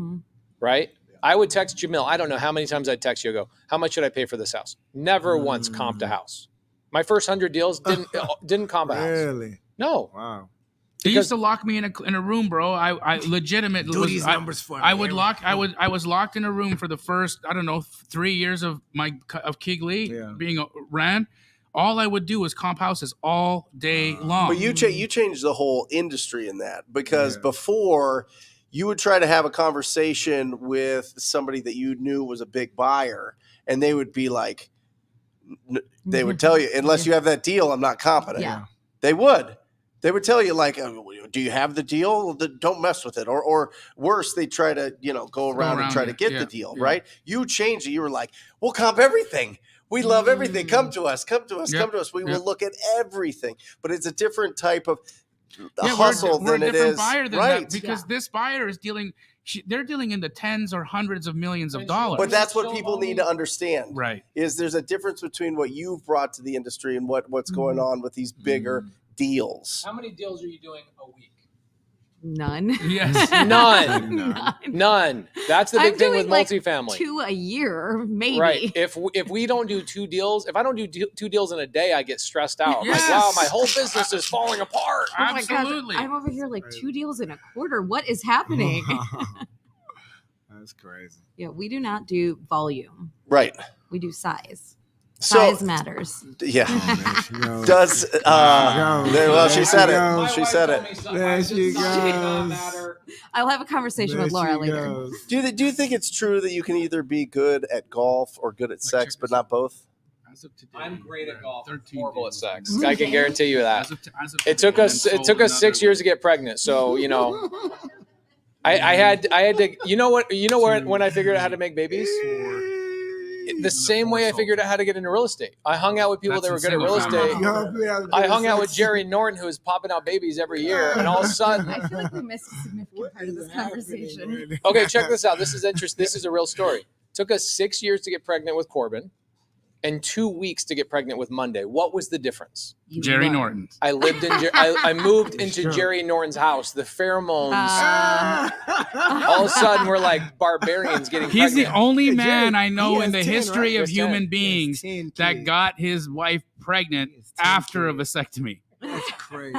right? I would text Jamil. I don't know how many times I'd text you. I go, how much should I pay for this house? Never once comped a house. My first 100 deals didn't comp a house. Really? No. Wow. They used to lock me in a room, bro. I legitimately do these numbers for me. I was locked in a room for the first 3 years of Keeg Lee being ran. All I would do was comp houses all day long. But you changed the whole industry in that because before you would try to have a conversation with somebody that you knew was a big buyer, and they would be like, they would tell you, unless you have that deal, I'm not competent. Yeah. They would tell you like, do you have the deal? Don't mess with it. Or worse, they try to, go around and try to get the deal, right? You changed it. You were like, we'll comp everything. We love everything. Come to us. Come to us. We will look at everything. But it's a different type of hustle we're than it is. Buyer than that because this buyer is dealing. They're dealing in the tens or hundreds of millions of dollars. But that's what people need to understand. Right. Is there's a difference between what you've brought to the industry and what's going on with these bigger deals. How many deals are you doing a week? None. Yes. None. That's the big thing with multifamily. 2 a year, maybe. Right. If we don't do 2 deals, if I don't do 2 deals in a day, I get stressed out. Yes. Like, wow, my whole business is falling apart. Oh my Absolutely. God, I'm over here like 2 deals in a quarter. What is happening? That's crazy. Yeah, we do not do volume. Right. We do size. Size matters. Yeah. Oh, Does well, she said it. She said it. There she goes. I'll have a conversation with Laura later. Do you think it's true that you can either be good at golf or good at sex, but not both? As of today, I'm great at golf. 13 Horrible at days. sex. I can guarantee you that. As of It took today, us. and It took sold us 6 another years to get pregnant. So I had to. You know what? You know where when I figured out how to make babies. The same way I figured out how to get into real estate. I hung out with people that were good at real estate. I hung out with Jerry Norton, who was popping out babies every year, and all of a sudden, I feel like we missed a significant part of this conversation. okay, check this out. This is interesting. This is a real story. Took us 6 years to get pregnant with Corbin, and 2 weeks to get pregnant with Monday. What was the difference? Jerry Norton. I lived in. I moved into Jerry Norton's house. The pheromones. All of a sudden, we're like barbarians getting He's pregnant. the only Yeah, man Jerry, I know he in the has 10, history right? of He has 10. human He has beings 10 that kids. got his wife pregnant He has 10 after a kids. vasectomy. That's crazy.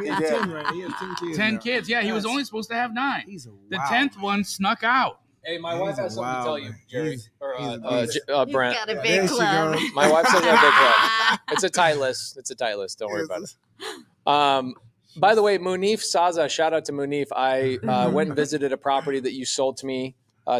He has Yeah. 10, right? He has 10 kids. 10 now. kids. Yeah, he was That's- only supposed to have 9. He's a The wild 10th man. one snuck out. Hey, my He's wife a has something to wild tell you, man. Jerry. He's Or a beast. Brent. Got a There big she club. goes. My wife says I have a big club. It's a tight list. It's a tight list. Don't worry about it. By the way, Munif Saza, shout out to Munif. I went and visited a property that you sold to me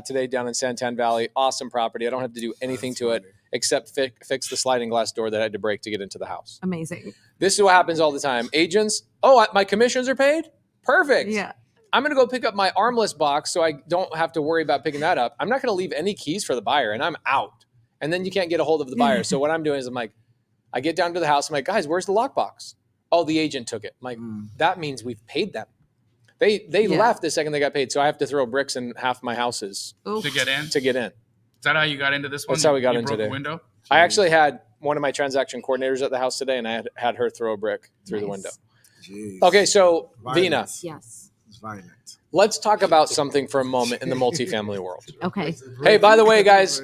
today down in Santan Valley. Awesome property. I don't have to do anything to it except fix the sliding glass door that I had to break to get into the house. Amazing. This is what happens all the time. Agents, my commissions are paid? Perfect. Yeah. I'm going to go pick up my armless box so I don't have to worry about picking that up. I'm not going to leave any keys for the buyer, and I'm out. And then you can't get a hold of the buyer. So what I'm doing is I get down to the house. I'm like, guys, where's the lockbox? Oh, the agent took it. I'm like, that means we've paid them. They left the second they got paid. So I have to throw bricks in half my houses To get in? to get in. Is that how you got into this one? That's how we got you in broke today. a window? I actually had one of my transaction coordinators at the house today, and I had her throw a brick through the window. Jeez. Okay, so Veena, Violence. Yes. It's violent. let's talk about something for a moment in the multifamily world. Okay. Hey, by the way, guys,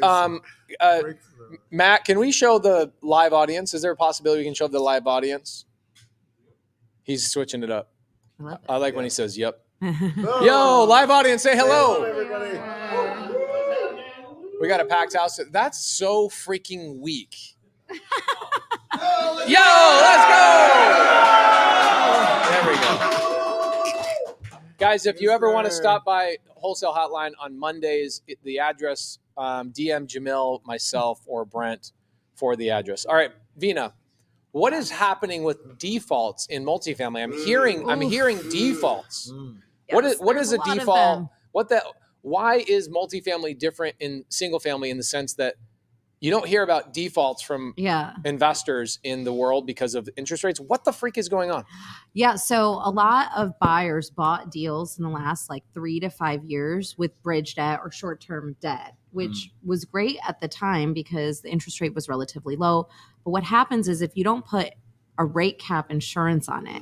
Matt, can we show the live audience? Is there a possibility we can show the live audience? He's switching it up. I love I like when he says, yep. it. Yo, live audience, say hello. everybody. We got a packed house. That's so freaking weak. Yo, let's go. There we go. Guys, if you ever want to stop by Wholesale Hotline on Mondays, the address, DM Jamil, myself, or Brent for the address. All right, Veena, what is happening with defaults in multifamily? I'm hearing defaults. What is there's a a lot of default? them. Why is multifamily different in single family in the sense that you don't hear about defaults from Yeah. investors in the world because of interest rates? What the freak is going on? Yeah. So a lot of buyers bought deals in the last 3 to 5 years with bridge debt or short-term debt, which was great at the time because the interest rate was relatively low. But what happens is if you don't put a rate cap insurance on it,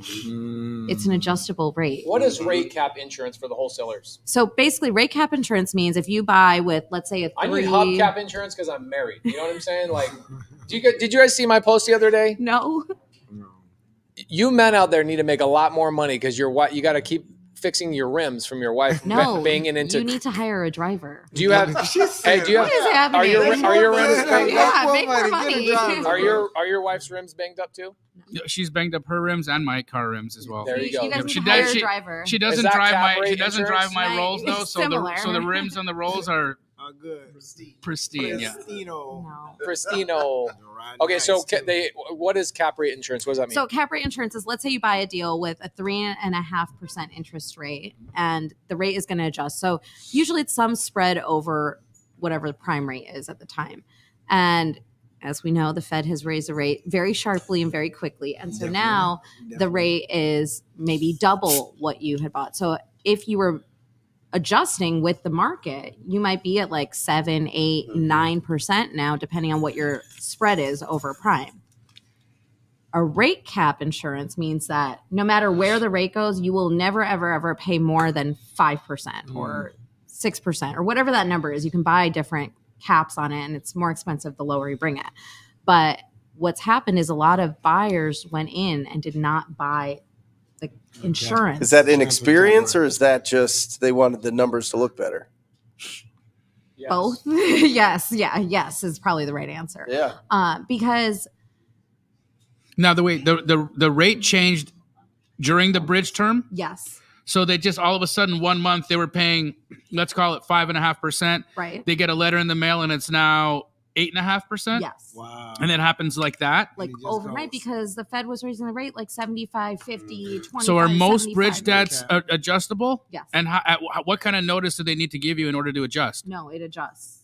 it's an adjustable rate. What is rate cap insurance for the wholesalers? So basically, rate cap insurance means if you buy with, let's say, I need hubcap insurance because I'm married. You know what I'm saying? Did you guys see my post the other day? No. You men out there need to make a lot more money because you got to keep fixing your rims from your wife No. banging into. You need to hire a driver. Do you have? Hey, do you have? What is happening? Are your rims banged up? Yeah, make more money. Are your wife's rims banged up too? She's banged up her rims and my car rims as well. There you go. You guys need She to does- hire a she- driver. She doesn't that drive cap my. rate She doesn't insurance? drive my Right. rolls though. It's So the similar. rims on the rolls are Oh, good. pristine. Yeah. Pristino. No. Pristino. Okay, so what is cap rate insurance? What does that mean? So cap rate insurance is, let's say you buy a deal with a 3.5% interest rate, and the rate is going to adjust. So usually it's some spread over whatever the prime rate is at the time. And as we know, the Fed has raised the rate very sharply and very quickly. And so now the rate is maybe double what you had bought. So if you were adjusting with the market, you might be at 7, 8, 9% now, depending on what your spread is over prime. A rate cap insurance means that no matter where the rate goes, you will never, ever, ever pay more than 5% or 6% or whatever that number is. You can buy different caps on it, and it's more expensive the lower you bring it. But what's happened is a lot of buyers went in and did not buy the insurance. Is that inexperience or is that just they wanted the numbers to look better? Yes. Both. Yes. Yeah. Yes is probably the right answer. Yeah. Because Now the rate changed during the bridge term. yes. So they just all of a sudden 1 month they were paying, let's call it 5.5%. Right. They get a letter in the mail and it's now 8.5%. Yes. Wow. And it happens like that. Like And it just overnight goes. because the Fed was raising the rate like 75, 50, 20. So are most bridge debts adjustable? Yes. And what kind of notice do they need to give you in order to adjust? No, it adjusts.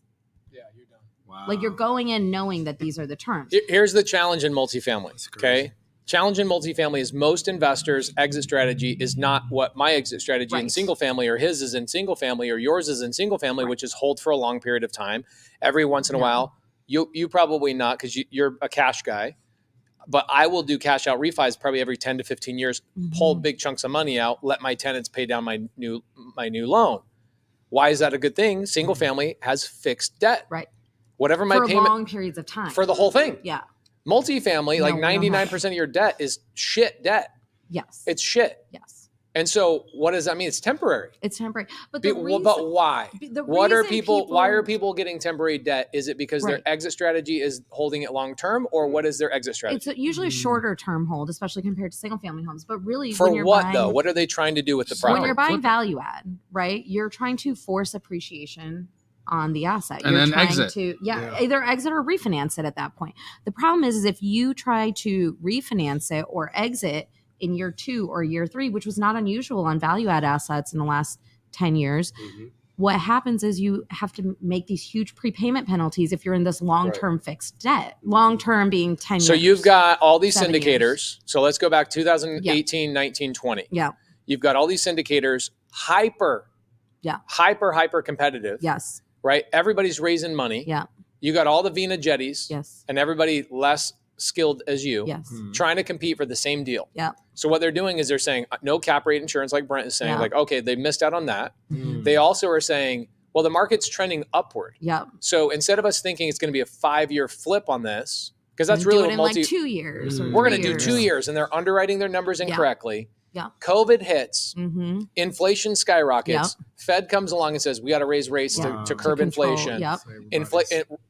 Yeah, you're done. Wow. Like you're going in knowing that these are the terms. Here's the challenge in multifamily. That's crazy. Okay. Challenge in multifamily is most investors' exit strategy is not what my exit strategy in Right. single family or his is in single family or yours is in single family, which is hold for a long period of time. Every once in a while, you probably not because you're a cash guy, but I will do cash out refis probably every 10 to 15 years, pull big chunks of money out, let my tenants pay down my new loan. Why is that a good thing? Single family has fixed debt. Right. Whatever my For payment long periods of time. for the whole thing. Yeah. Multifamily, like No, no. 99% of your debt is shit debt. Yes. It's shit. yes. And so what does that mean? It's temporary. It's temporary. But the reason, But why? the What are reason why are people getting temporary debt? Is it because Right. their exit strategy is holding it long term, or what is their exit strategy? it's usually a shorter term hold, especially compared to single family homes. But really, For when you're what buying, though? What are they trying to do with the when property? you're buying value add, right? You're trying to force appreciation on the asset. And You're then trying exit. to Yeah. either exit or refinance it at that point. The problem is if you try to refinance it or exit in year 2 or year 3, which was not unusual on value add assets in the last 10 years, what happens is you have to make these huge prepayment penalties if you're in this long-term fixed debt. Long-term being 10 So years. you've got all these 7 syndicators. So let's go back 2018, 19, 20. Yeah. You've got all these syndicators, hyper competitive, Yes. right? Everybody's raising money. Yeah. You got all the Veena Jetties Yes. and everybody less skilled as you Yes. trying to compete for the same deal. Yeah. So what they're doing is they're saying no cap rate insurance, like Brent is saying, Yeah. like, okay, they missed out on that. Mm. They also are saying, well, the market's trending upward. Yeah. So instead of us thinking it's going to be a 5-year flip on this, because that's And really do it what in multi, like 2 years. Or we're 3 going to do 2 years, and they're underwriting their numbers incorrectly. Yeah. COVID hits, Mm-hmm. inflation skyrockets. Fed comes along and says we got to raise rates Yeah. to curb inflation. Yep.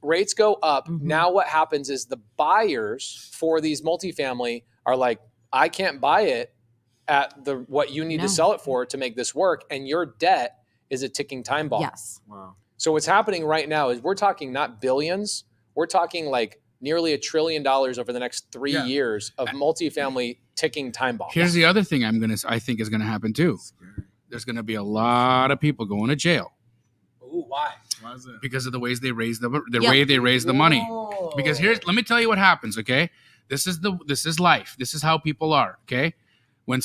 Rates go up. Mhm. Now what happens is the buyers for these multifamily are like, I can't buy it at the what you need No. to sell it for to make this work, and your debt is a ticking time bomb. Yes. Wow. So what's happening right now is we're talking not billions, we're talking like nearly $1 trillion over the next 3 Yeah. years of multifamily ticking time bomb. Here's the other thing I think is gonna happen too. There's gonna be a lot of people going to jail Ooh, why? Why is that? because of the ways they raise the Yep. way they raise the money. Whoa. Because let me tell you what happens, okay? This is life. This is how people are, okay? When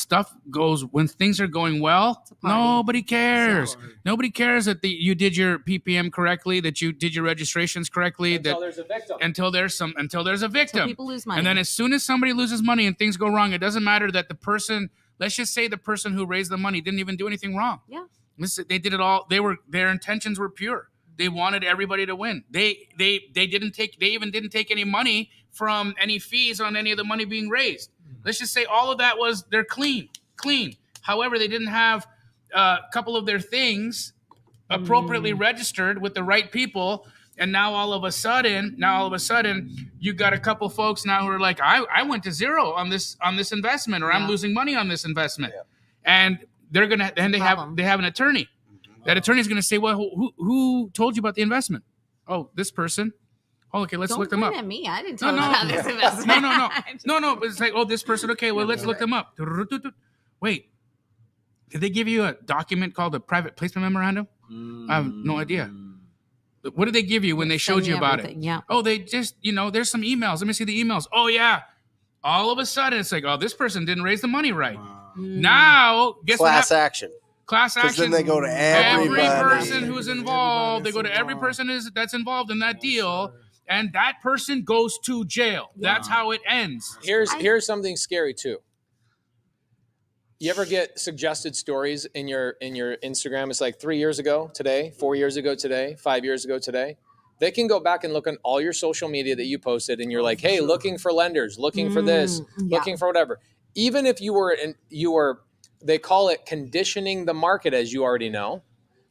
things are going well, It's a party. nobody cares. Sorry. Nobody cares that you did your PPM correctly, that you did your registrations correctly, Until there's a victim. until there's a So victim. people lose money. And then as soon as somebody loses money and things go wrong, it doesn't matter that the person, let's just say the person who raised the money didn't even do anything wrong. Yeah. They did it all. Their intentions were pure. They wanted everybody to win. They even didn't take any money from any fees on any of the money being raised. Let's just say all of that they're clean. However, they didn't have a couple of their things appropriately registered with the right people. And now all of a sudden, you got a couple folks now who are like, I went to zero on this investment, or I'm losing money on this investment. Yeah. And they're gonna they Problem. have an attorney. That attorney is gonna say, well, who told you about the investment? Oh, this person. Oh, okay, let's Don't look them up. point at me. I didn't No, tell you no. about this investment. No. But it's like, oh, this person. Okay, well, let's look them up. Wait, did they give you a document called a private placement memorandum? I have no idea. What did they give you when they showed Send you me about everything, it? Yeah. Oh, they just, there's some emails. Let me see the emails. Oh, yeah. All of a sudden, it's like, oh, this person didn't raise the money right. Now, guess Class what? action. Class Because action. then they go to Every everybody. person who's involved, they go to every person that's involved in that deal, and that person goes to jail. That's how it ends. Here's something scary too. You ever get suggested stories in your Instagram? It's like 3 years ago today, 4 years ago today, 5 years ago today. They can go back and look on all your social media that you posted, and you're like, hey, looking for lenders, looking for this, yeah. looking for whatever. Even if you were they call it conditioning the market, as you already know.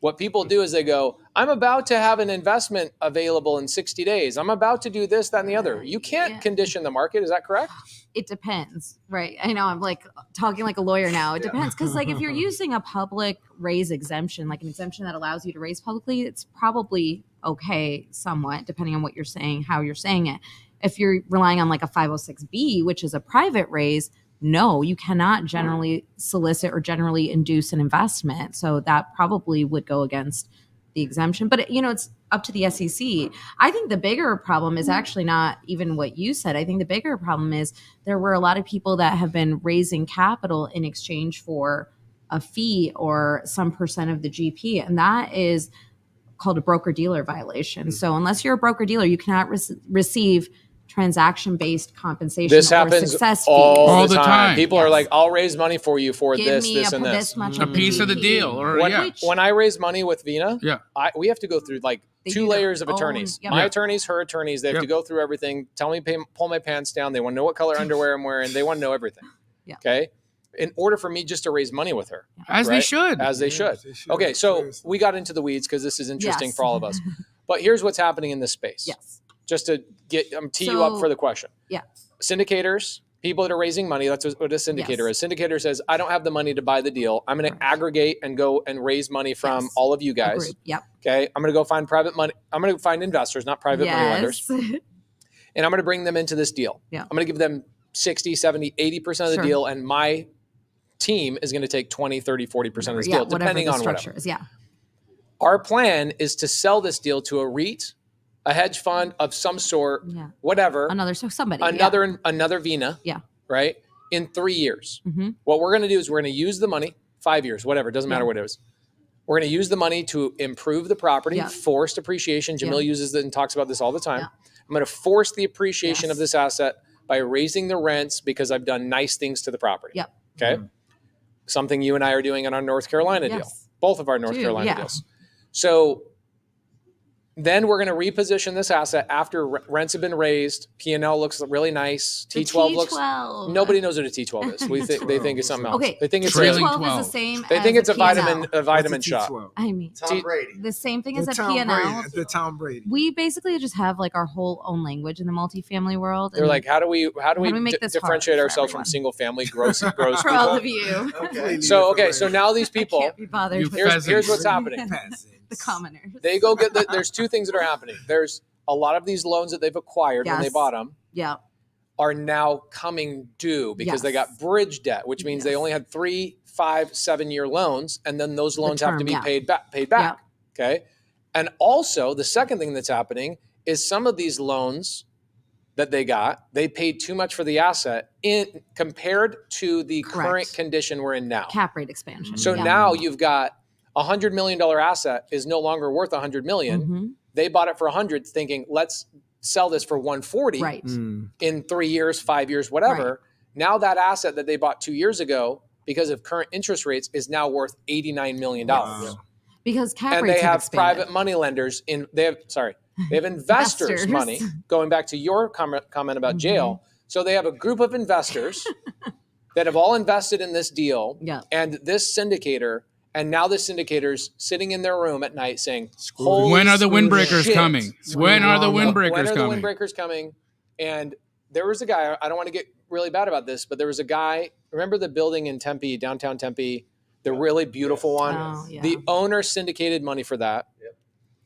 What people do is they go, I'm about to have an investment available in 60 days. I'm about to do this, that, and the other. You can't condition the market. Is that correct? It depends, right? I know I'm like talking like a lawyer now. It depends. Because like if you're using a public raise exemption, like an exemption that allows you to raise publicly, it's probably okay somewhat, depending on what you're saying, how you're saying it. If you're relying on like a 506B, which is a private raise, no, you cannot generally solicit or generally induce an investment. So that probably would go against the exemption. But, it's up to the SEC. I think the bigger problem is actually not even what you said. I think the bigger problem is there were a lot of people that have been raising capital in exchange for a fee or some percent of the GP. And that is called a broker-dealer violation. So unless you're a broker-dealer, you cannot receive transaction-based compensation this or happens success fees. all the time. People Yes. are like, I'll raise money for you for Give this, me this, and this. much A piece of the GP. deal. Or When I raise money with Veena, Yeah. we have to go through like They 2 do their layers of own- attorneys. yep. My Yeah. attorneys, her attorneys, they have Yep. to go through everything, tell me, pull my pants down. They want to know what color underwear I'm wearing. They want to know everything. Yeah. Okay. In order for me just to raise money with her. As they right? should. As they should. Okay. So we got into the weeds because this is interesting Yes. for all of us. But here's what's happening in this space. Yes. Just to tee you up So- for the question. Yeah. Syndicators, people that are raising money, that's what a syndicator Yes. is. Syndicator says, I don't have the money to buy the deal. I'm going to aggregate and go and raise money from Yes. all of you guys. Agreed. Yep. Okay. I'm going to go find private money. I'm going to find investors, not private money lenders. Yes. And I'm going to bring them into this deal. Yeah. I'm going to give them 60, 70, 80% of the Sure. deal. And my team is going to take 20, 30, 40% of this deal, whatever depending the on structure whatever. is. Yeah. Our plan is to sell this deal to a REIT, a hedge fund of some sort, Yeah. whatever, Somebody. another Veena, Yeah. right? In 3 years. Mm-hmm. What we're going to do is we're going to use the money, 5 years, whatever, it doesn't matter what it is. We're going to use the money to improve the property, Yeah. forced appreciation. Jamil uses it and talks about this all the time. Yeah. I'm going to force the appreciation Yes. of this asset by raising the rents because I've done nice things to the property. Yep. Okay. Something you and I are doing in our North Carolina deal. Yes. Both of our North Dude, Carolina yeah. deals. So then we're going to reposition this asset after rents have been raised. P&L looks really nice. The T12 looks. T12. Nobody knows what a T12 is. They think it's something else. Okay. They think it's Trailing a, T12 12. is the same. they think as it's a P&L. vitamin shot. I mean, Tom Brady. the same thing as The a Tom P&L. Brady. The Tom Brady. We basically just have like our whole own language in the multifamily world. They're and like, how do we make this hard differentiate for ourselves from everyone? single family gross for all of people? you, Okay. So so now these I people, can't be bothered. You with here's what's happening. the commoners. They go get there's two things that are happening. There's a lot of these loans that they've acquired when they Yes. bought them Yeah. are now coming due because they got Yes. bridge debt, which means they Yes. only had 3, 5, 7-year loans, and then those loans have to term, be yeah. paid back. Okay. And also the second thing that's happening is some of these loans that they paid too much for the asset in compared to the Correct. current condition we're in now. Cap rate expansion. So yeah. now you've got $100 million asset is no longer worth $100 million. Mhm. They bought it for 100 thinking, let's sell this for 140 Right. in 3 years, 5 years, whatever. Now that asset that they bought 2 years ago, because of current interest rates, is now worth $89 million. Wow. Because cap And rates they have expanded. private money lenders they have investors Investors. money, going back to your comment about jail. So they have a group of investors that have all invested in this deal Yeah. and this syndicator. And now the syndicator's sitting in their room at night saying, "Holy When are the windbreakers shit. coming? When are the When windbreakers are coming? the windbreakers coming?" And there was a guy, I don't want to get really bad about this, but there was a guy, remember the building in Tempe, downtown Tempe, the really beautiful one? Oh, yeah. The owner syndicated money for that. Yep.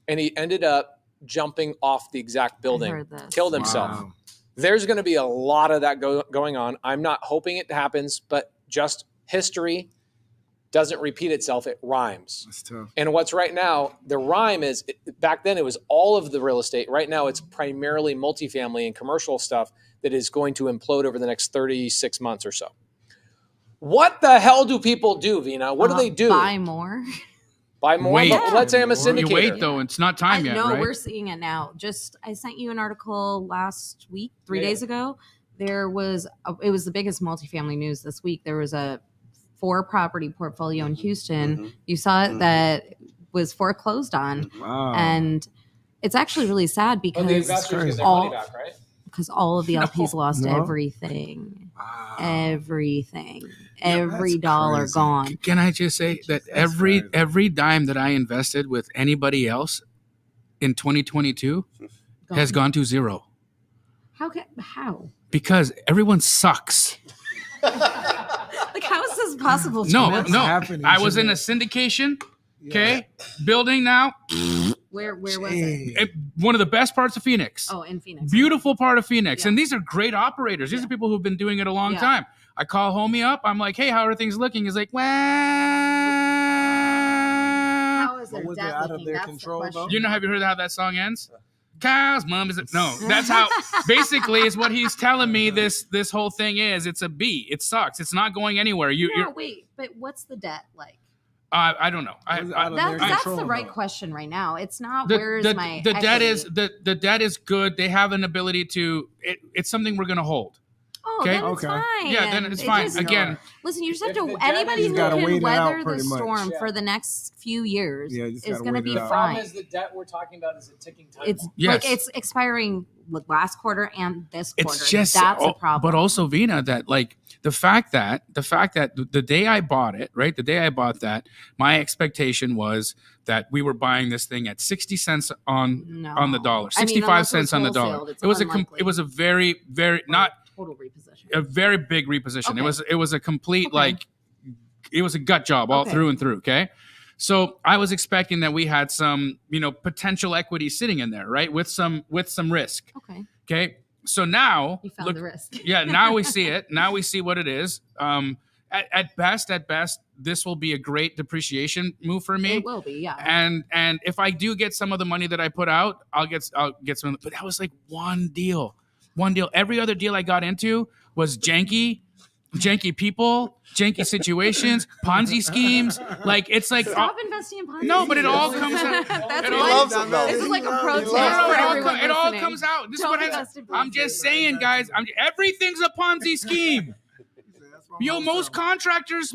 And he ended up jumping off the exact building, heard this. killed himself. Wow. There's going to be a lot of that going on. I'm not hoping it happens, but just history doesn't repeat itself. It rhymes. That's tough. And what's right now, the rhyme is, back then it was all of the real estate. Right now it's primarily multifamily and commercial stuff that is going to implode over the next 36 months or so. What the hell do people do, Veena? What do they do? Buy more. Buy more? Wait. But let's say I'm a You syndicator. wait though; it's not time yet, No, right? we're seeing it now. I sent you an article last week, 3 Yeah. days ago. It was the biggest multifamily news this week. There was a 4-property portfolio in Houston. Mhm. You saw it that was foreclosed on, Wow. and it's actually really sad But the because investors get their all- money back, right? because all of the LPs lost No. everything. Everything. Yeah, Every that's dollar crazy. gone. Can I just say that every dime that I invested with anybody else in 2022 has gone to zero How? because everyone sucks. Like, how is this possible? No, Travis? no. happening, I was Jamil? in a syndication, okay, building now. Where was it? One of the best parts of Phoenix. Oh, in Phoenix. Beautiful part of Phoenix. Yeah. And these are great operators. These are people who've been doing it a long Yeah. time. I call homie up. I'm like, hey, how are things looking? He's like, well, How is their But was it debt out of looking? their That's control, the question. you know, have you heard how that song ends? Cow's mom is it? No, that's how basically is what he's telling me this whole thing is. It's a B. It sucks. It's not going anywhere. No, wait, but what's the debt like? I don't know. That's the right question right now. It's not where is my the debt equity? is the debt is good. They have an ability to it's something we're gonna hold. Oh, Okay. then it's Okay. fine. Yeah, then it's fine. just- Again, listen, you just have If to. the debt Anybody is- who You gotta can wait it out weather the pretty much. storm Yeah. for the next few years Yeah, you just is gotta going to wait be it out. fine. Problem is the debt we're talking about is a ticking time It's bomb. Yes. like it's expiring with last quarter and this quarter. it's just That's a problem. But also, Veena, that like the fact that the day I bought it, right? The day I bought that, my expectation was that we were buying this thing at 60 cents on the dollar, I mean, 65 unless cents on the dollar. wholesaled, it's It was unlikely. it was a very not total reposition. a very big reposition. Okay. It was a complete Okay. like it was a gut job all Okay. through and through. Okay. So I was expecting that we had some, potential equity sitting in there, right? With some risk. Okay, Okay. So now you found the risk. yeah, now we see it. Now we see what it is. At best, this will be a great depreciation move for me. It will be, yeah. And if I do get some of the money that I put out, I'll get some. But that was like one deal. Every other deal I got into was janky people, janky situations, Ponzi schemes. Like it's like Stop investing in Ponzi. no, but it all schemes. comes out. That's It what all- this is like a pro tip No, no, for it all everyone it all listening. comes out. This is Don't what invest in I'm Ponzi. just saying, guys. Everything's a Ponzi scheme. Yo, most contractors'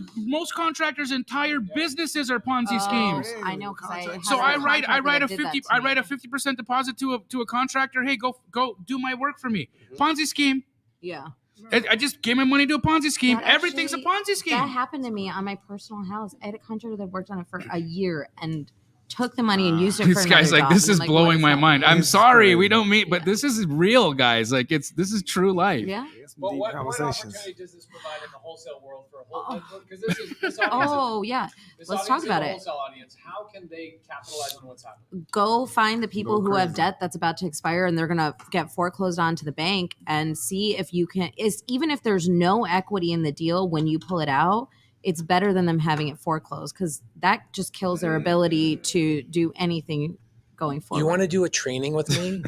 entire businesses are Ponzi schemes. I know, because I had So a I write contractor a that did that 50 to I write a me. 50% deposit to a contractor. Hey, go do my work for me. Ponzi scheme. Yeah. I just gave my money to a Ponzi scheme. That Everything's a actually- Ponzi scheme. That happened to me on my personal house. I had a contractor that worked on it for a year and took the money and used it for This another guy's like, job. this And is I'm like, blowing what is my mind. happening? I'm sorry we don't meet, but Yeah. this is real, guys. Like this is true life. Yeah. But Deep what conversations. opportunity does this provide in the wholesale world for a whole? Because this audience, Oh, yeah. this let's audience talk is about a it. wholesale audience. How can they capitalize on what's happening? Go find the people Go who have crazy. debt that's about to expire and they're going to get foreclosed on to the bank and see if you can even if there's no equity in the deal when you pull it out, it's better than them having it foreclosed because that just kills their ability to do anything going forward. You want to do a training with me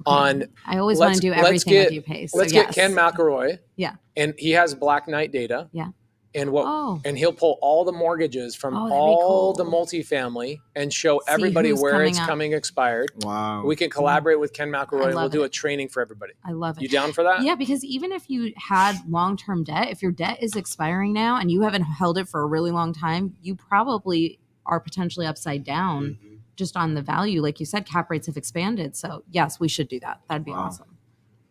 on? I always want to do everything with you, Pace. So Let's get Ken McElroy. Yeah. And he has Black Knight data. Yeah. And what? Oh. And he'll pull all the mortgages from Oh, that'd be all cool. the multifamily and show See everybody who's where coming it's up. coming expired. Wow. We can collaborate with Ken McElroy and we'll love do it. a training for everybody. I love it. You down for that? Yeah, because even if you had long-term debt, if your debt is expiring now and you haven't held it for a really long time, you probably are potentially upside down just on the value. Like you said, cap rates have expanded. So yes, we should do that. That'd be awesome.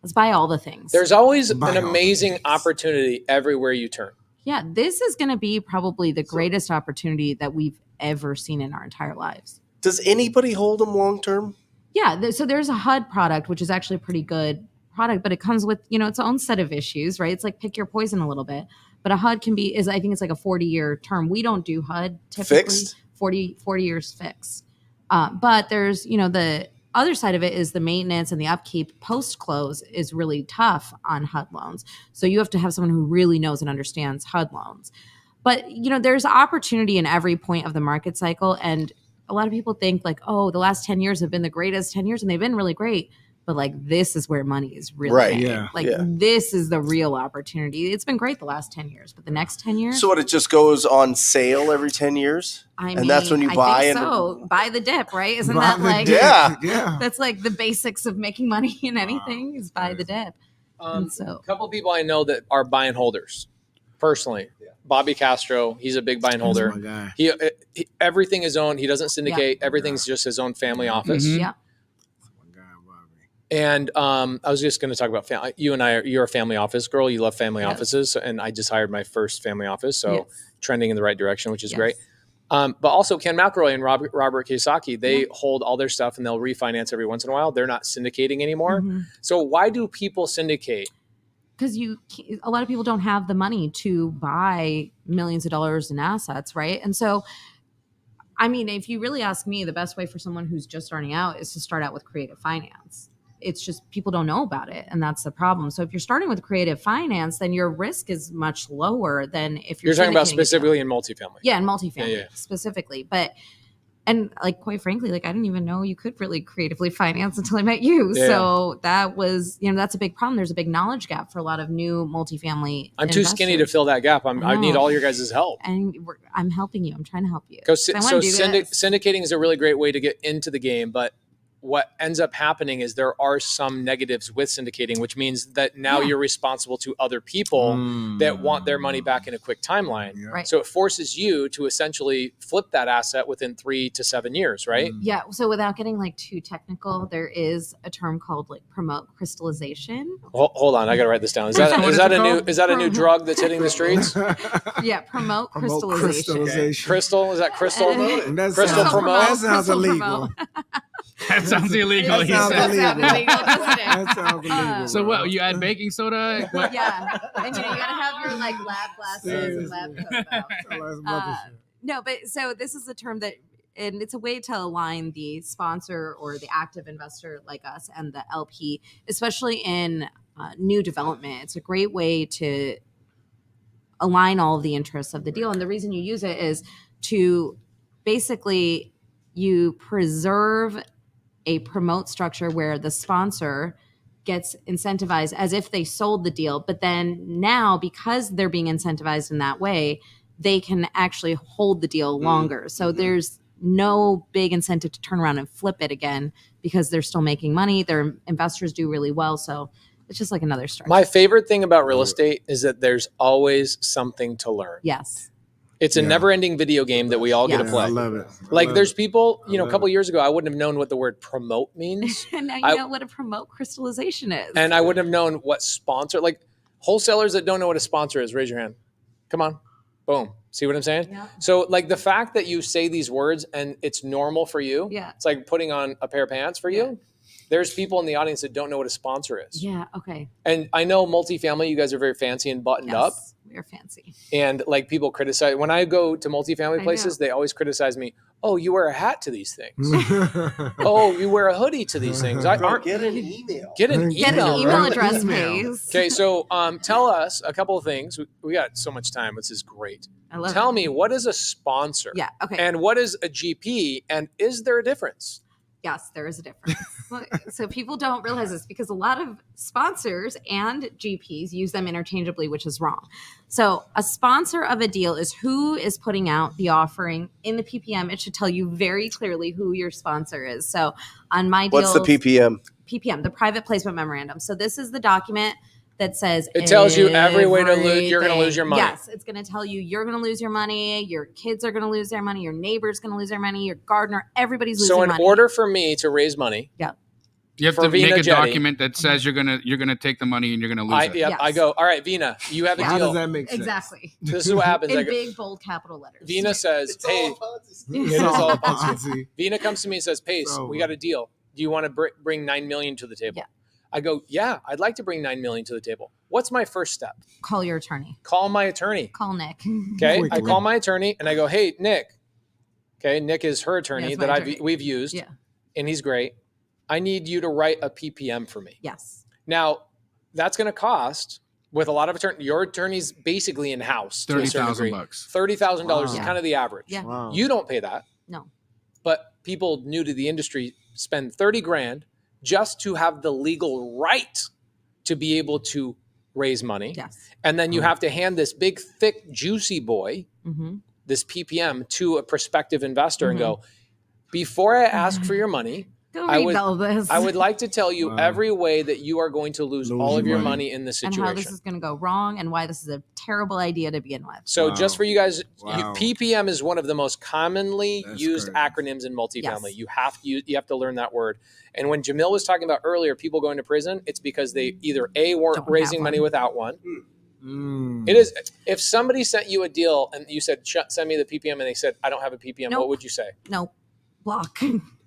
Let's buy all the things. There's always Buy an all the amazing things. opportunity everywhere you turn. Yeah, this is going to be probably the greatest opportunity that we've ever seen in our entire lives. Does anybody hold them long term? Yeah, so there's a HUD product, which is actually a pretty good product, but it comes with, its own set of issues, right? It's like pick your poison a little bit. But a HUD I think it's like a 40-year term. We don't do HUD typically. Fixed? 40 years fixed. But there's, the other side of it is the maintenance and the upkeep post-close is really tough on HUD loans. So you have to have someone who really knows and understands HUD loans. But, there's opportunity in every point of the market cycle. And a lot of people think like, oh, the last 10 years have been the greatest 10 years and they've been really great. But like, this is where money is really Right, made. yeah, Like yeah. this is the real opportunity. It's been great the last 10 years, but the next 10 years, So it just goes on sale every 10 years? I that's when you I buy think and- so. Buy the dip, right? Isn't Buy that the like, dip. Yeah. Yeah. that's like the basics of making money in anything is buy the dip. And so, A couple of people I know that are buy and holders personally. Bobby Castro, he's a big buy and holder. That's my guy. He everything is owned. He doesn't syndicate. Everything's just his own family office. Mhm. yeah. My guy, Bobby. And I was just going to talk about family. You're a family office girl. You love family offices. And I just hired my first family office. So trending in the right direction, which is great. But also Ken McElroy and Robert Kiyosaki, they hold all their stuff and they'll refinance every once in a while. They're not syndicating anymore. So why do people syndicate? Because a lot of people don't have the money to buy millions of dollars in assets, right? And so, I mean, if you really ask me, the best way for someone who's just starting out is to start out with creative finance. It's just people don't know about it, and that's the problem. So if you're starting with creative finance, then your risk is much lower than if you're talking about specifically in multifamily. Yeah, in multifamily specifically. But and like quite frankly, like I didn't even know you could really creatively finance until I met you. Yeah. So that was, that's a big problem. There's a big knowledge gap for a lot of new multifamily. I'm too skinny to fill that gap. I need all your guys' help. And I'm helping you. I'm trying to help you. Syndicating is a really great way to get into the game, but what ends up happening is there are some negatives with syndicating, which means that now you're responsible to other people that want their money back in a quick timeline. Yeah. Right. So it forces you to essentially flip that asset within 3 to 7 years, right? Yeah. So without getting like too technical, there is a term called like promote crystallization. Hold on, I got to write this down. Is that a new drug that's hitting the streets? Yeah, promote crystallization. Okay. Crystal, is that crystal? Crystal promote. That sounds illegal. That sounds illegal. That sounds illegal, doesn't it? That sounds illegal. So what? You add baking soda? What? Yeah, and you gotta have your like lab glasses and lab coat. No, but so this is a term that, and it's a way to align the sponsor or the active investor like us and the LP, especially in new development. It's a great way to align all of the interests of the deal, and the reason you use it is to basically you preserve a promote structure where the sponsor gets incentivized as if they sold the deal. But then now, because they're being incentivized in that way, they can actually hold the deal longer. So there's no big incentive to turn around and flip it again because they're still making money. Their investors do really well. So it's just like another structure. My favorite thing about real estate is that there's always something to learn. Yes. It's a never-ending video game that we all get to play. I love it. There's people, a couple years ago, I wouldn't have known what the word promote means. And now you know what a promote crystallization is. And I wouldn't have known what sponsor, like wholesalers that don't know what a sponsor is, raise your hand. Come on. Boom. See what I'm saying? Yeah. So like the fact that you say these words and it's normal for you, it's like putting on a pair of pants for you. There's people in the audience that don't know what a sponsor is. Yeah, okay. And I know multifamily, you guys are very fancy and buttoned up. We're fancy. And like people criticize, when I go to multifamily places, they always criticize me. Oh, you wear a hat to these things. Oh, you wear a hoodie to these things. Get an email. Get an email address, please. Okay, so tell us a couple of things. We got so much time. This is great. Tell me, what is a sponsor? Yeah, okay. And what is a GP? And is there a difference? Yes, there is a difference. So people don't realize this because a lot of sponsors and GPs use them interchangeably, which is wrong. So a sponsor of a deal is who is putting out the offering in the PPM. It should tell you very clearly who your sponsor is. So on my deal, what's the PPM? PPM, the private placement memorandum. So this is the document that says it tells you every way to lose. You're going to lose your money. Yes, it's going to tell you you're going to lose your money. Your kids are going to lose their money. Your neighbor's going to lose their money. Your gardener, everybody's losing money. So in order for me to raise money, you have to make a document that says you're gonna take the money and you're gonna lose it. I go, all right, Veena, you have a deal. How does that make sense? Exactly. This is what happens. In big, bold capital letters. Veena says, hey, it is all a Ponzi. Veena comes to me and says, Pace, we got a deal. Do you want to bring $9 million to the table? Yeah. I go, yeah, I'd like to bring $9 million to the table. What's my first step? Call your attorney. Call my attorney. Call Nick. Okay. I call my attorney and I go, hey, Nick. Okay. Nick is her attorney we've used. Yeah. And he's great. I need you to write a PPM for me. Yes. Now, that's going to cost, with a lot of attorneys, your attorney's basically in-house. $30,000. $30,000 is kind of the average. Yeah. Wow. You don't pay that. No. But people new to the industry spend $30,000 just to have the legal right to be able to raise money. Yes. And then you have to hand this big, thick, juicy boy, this PPM, to a prospective investor and go, before I ask for your money, Go read all this. I would like to tell you Wow. every way that you are going to lose all of your money in this and situation. how this is going to go wrong and why this is a terrible idea to begin with. So Wow. just for you guys, Wow. PPM is one of the most commonly That's used crazy. acronyms in multifamily. Yes. You have to learn that word. And when Jamil was talking about earlier, people going to prison, it's because they either A, weren't Don't raising have money one. without one. Mm. It is. If somebody sent you a deal and you said, send me the PPM, and they said, I don't have a PPM, Nope. what would you say? No, block.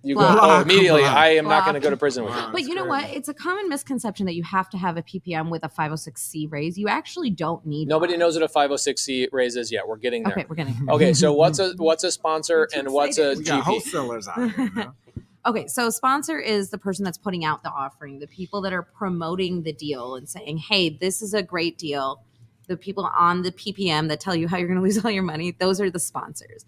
You Block. go, oh, Block. immediately, Block. I am not going to Block. go to prison with you. Wow. But you know what? It's a common misconception that you have to have a PPM with a 506c raise. You actually don't need Nobody one. knows what a 506c raise is yet. We're getting there. Okay, we're getting Okay, so what's a sponsor I'm and too what's a We got GP? wholesalers out here. You know? Okay, so sponsor is the person that's putting out the offering, the people that are promoting the deal and saying, hey, this is a great deal. The people on the PPM that tell you how you're going to lose all your money, those are the sponsors.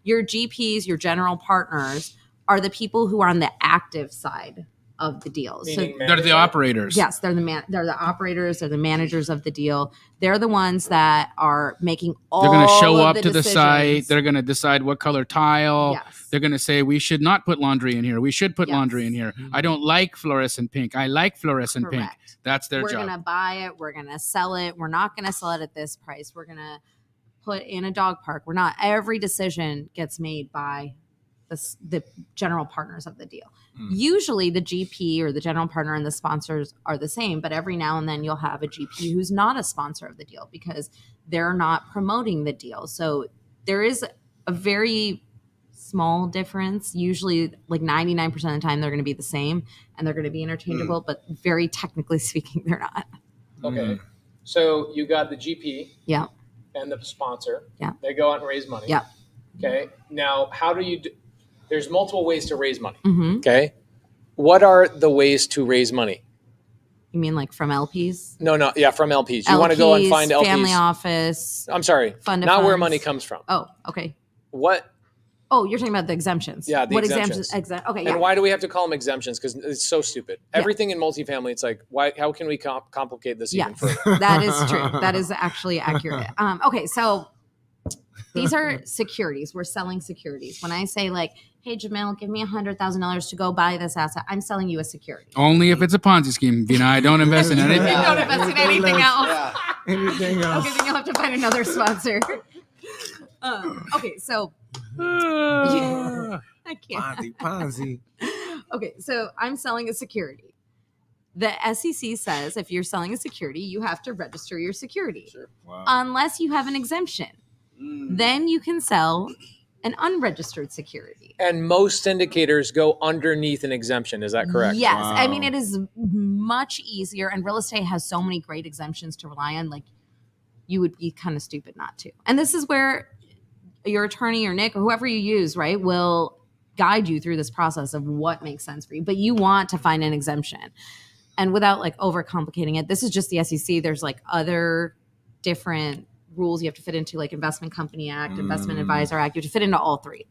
Your GPs, your general partners, are the people who are on the active side of the deal. Meaning So They're the management? operators. yes, they're the operators, they're the managers of the deal. They're the ones that are making all They're going to show of up the to the decisions. site. They're going to decide what color tile. Yes. They're going to say, we should not put laundry in here. We should put Yes. laundry in here. I don't like fluorescent pink. I like fluorescent pink. Correct. That's their We're job. going to buy it. We're going to sell it. We're not going to sell it at this price. We're going to put in a dog park. We're not. Every decision gets made by the general partners of the deal. Usually the GP or the general partner and the sponsors are the same, but every now and then you'll have a GP who's not a sponsor of the deal because they're not promoting the deal. So there is a very small difference. Usually like 99% of the time they're going to be the same and they're going to be interchangeable, but very technically speaking, they're not. Okay. So you got the GP Yeah. and the sponsor. Yeah. They go out and raise money. Yeah. Okay. Now, how do you do? There's multiple ways to raise money. Mm-hmm. Okay. What are the ways to raise money? You mean like from LPs? No. Yeah, from LPs. You want to go and find LPs. Family office. I'm sorry. Fund of Not where funds. money comes from. Oh, okay. What? Oh, you're talking about the exemptions. Yeah, the what exemptions. Okay, yeah. And why do we have to call them exemptions? Because it's so stupid. Yeah. Everything in multifamily, it's like, why? How can we complicate this even Yes, further? that is true. That is actually accurate. Okay, so these are securities. We're selling securities. When I say like, hey, Jamil, give me $100,000 to go buy this asset, I'm selling you a security. Only if it's a Ponzi scheme, Veena. I don't invest in anything. You don't invest in anything else. Yeah. Anything else? Okay, then you'll have to find another sponsor. Okay, so I can't. Ponzi. Okay, so I'm selling a security. The SEC says if you're selling a security, you have to register your security. Wow. Unless you have an exemption. Then you can sell an unregistered security. And most syndicators go underneath an exemption. Is that correct? Yes. Wow. I mean, it is much easier, and real estate has so many great exemptions to rely on. Like, you would be kind of stupid not to. And this is where your attorney or Nick or whoever you use, right, will guide you through this process of what makes sense for you. But you want to find an exemption. And without like overcomplicating it, this is just the SEC. There's like other different rules you have to fit into, like Investment Company Act, Investment Advisor Act. You have to fit into all three.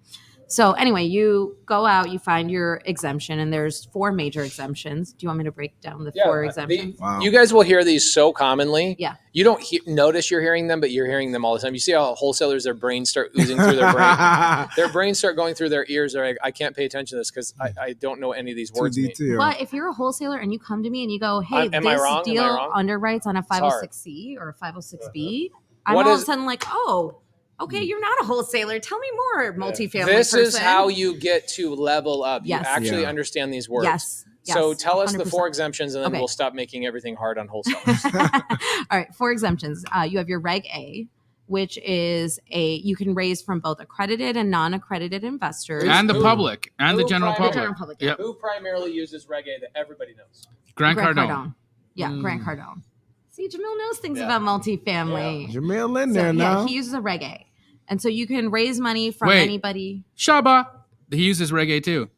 So anyway, you go out, you find your exemption, and there's 4 major exemptions. Do you want me to break down the 4 exemptions? Wow. You guys will hear these so commonly. Yeah. You don't notice you're hearing them, but you're hearing them all the time. You see how wholesalers, their brains start oozing through their brain. Their brains start going through their ears. They're like, I can't pay attention to this because I don't know any of these Too words mean. detailed. But if you're a wholesaler and you come to me and you go, hey, Am I this wrong? Am I deal wrong? underwrites on a hard. 506C or a 506B, I'm What all is- of a sudden like, oh, okay, you're not a wholesaler. Tell me more, multifamily This person. is how you get to level up. Yes. You actually Yeah. understand these words. Yes. So yes, tell us the 100%. 4 exemptions, and then Okay. we'll stop making everything hard on wholesalers. All right, 4 exemptions. You have your Reg A, which is you can raise from both accredited and non-accredited investors. And the Who- public and the who general private- public. General public, Yep. Who primarily uses Reg A that everybody knows? Grant Cardone. Yeah, Grant Cardone. See, Jamil knows things about multifamily. Jamil in So, there now. yeah, he uses a Reg A. And so you can raise money from Wait. anybody. Shaba. He uses reggae too.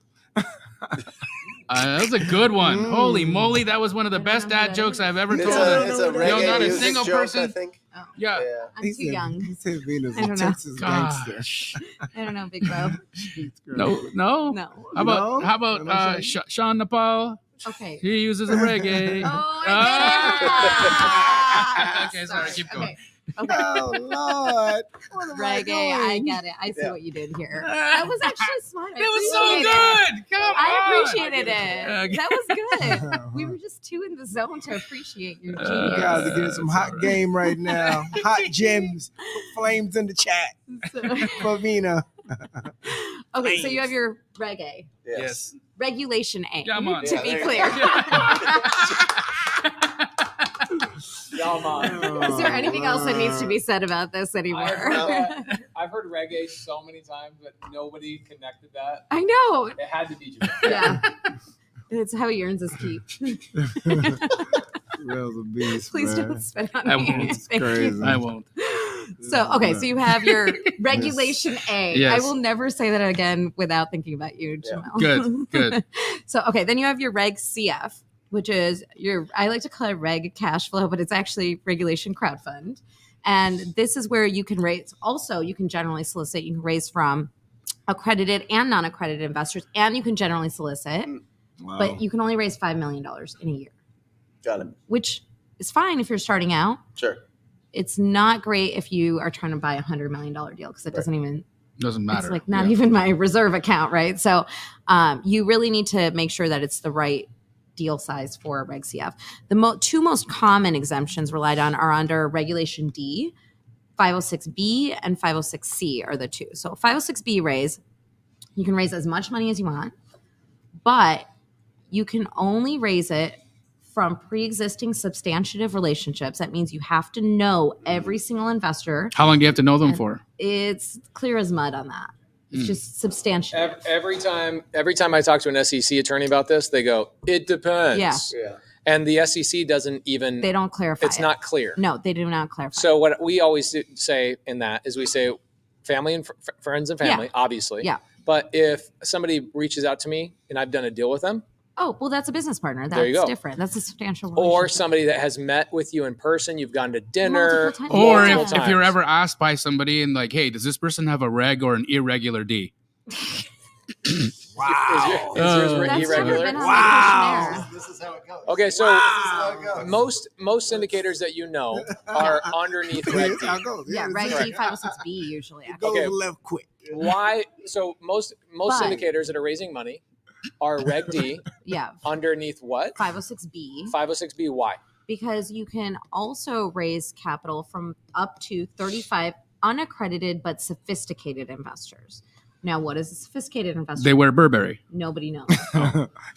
That was a good one. Holy moly, that was one of the I don't best know who dad that jokes is. I've ever It's told. a Yo, reggae not a music single joke, person. I think. Oh, Yeah. I'm too young. He said Venus I a don't know. Texas gangster. Gosh. I don't know, Big Bro. No. No. How No? about What am I Sean Nepal? Okay. He uses a reggae. Oh, Ah! my God. Okay, sorry, keep going. Okay. Okay. Oh Lord. What am I Reggae, I doing? get it. I see what you did here. That was actually smart. That was so appreciate it. good. Come I on. appreciated it. That was good. We were just too in the zone to appreciate your You genius. guys are getting some hot game right now. Hot gems. Put flames in the chat for Veena. Okay, so you have your reggae. Yes. Regulation A, Come on. to be clear. Is there anything else that needs to be said about this anymore? I've heard reggae so many times, but nobody connected that. I know. It had to be Jamil. Yeah. It's how he earns his keep. Real's a beast, Please man. don't spit on I me. won't. Thank Crazy. you. I won't. So, okay, so you have your regulation A. Yes. I will never say that again without thinking about you, Jamil. Good. So, okay, then you have your Reg CF, which is I like to call it Reg Cash Flow, but it's actually Regulation Crowd Fund. And this is where you can raise, also, you can generally solicit, you can raise from accredited and non-accredited investors, and you can generally solicit, Wow. but you can only raise $5 million in a year, Got it. which is fine if you're starting out. Sure. It's not great if you are trying to buy $100 million deal because it doesn't even Doesn't matter. It's like not even my reserve account, right? So you really need to make sure that it's the right deal size for Reg CF. The two most common exemptions relied on are under Regulation D, 506B, and 506C are the two. So 506B raise, you can raise as much money as you want, but you can only raise it from pre-existing substantive relationships. That means you have to know every single investor. How long do you have to know them for? It's clear as mud on that. It's just substantial. Every time I talk to an SEC attorney about this, they go, "It depends." Yeah. And the SEC doesn't even. They don't clarify. It's not clear. No, they do not clarify. So what we always say in that is we say family and friends and family, obviously. Yeah. But if somebody reaches out to me and I've done a deal with them, oh, well, that's a business partner. That's There you go. different. That's a substantial or relationship. somebody that has met with you in person, you've gone to dinner, Multiple times. Or Multiple if you're ever asked by somebody and like, hey, does this person have a reg or an irregular D? Wow. Is yours That's irregular? never been on Wow. my questionnaire. This is how it goes. Okay, so This is how it goes. most syndicators that you know are underneath Reg That's D. how it goes. Yeah, Reg it's D 506B usually. It Actually. goes Okay. left quick. Why? So most But- syndicators that are raising money are Reg D Yeah, underneath what? 506B. 506B. Why? Because you can also raise capital from up to 35 unaccredited but sophisticated investors. Now, what is a sophisticated investor? They wear Burberry. Nobody knows.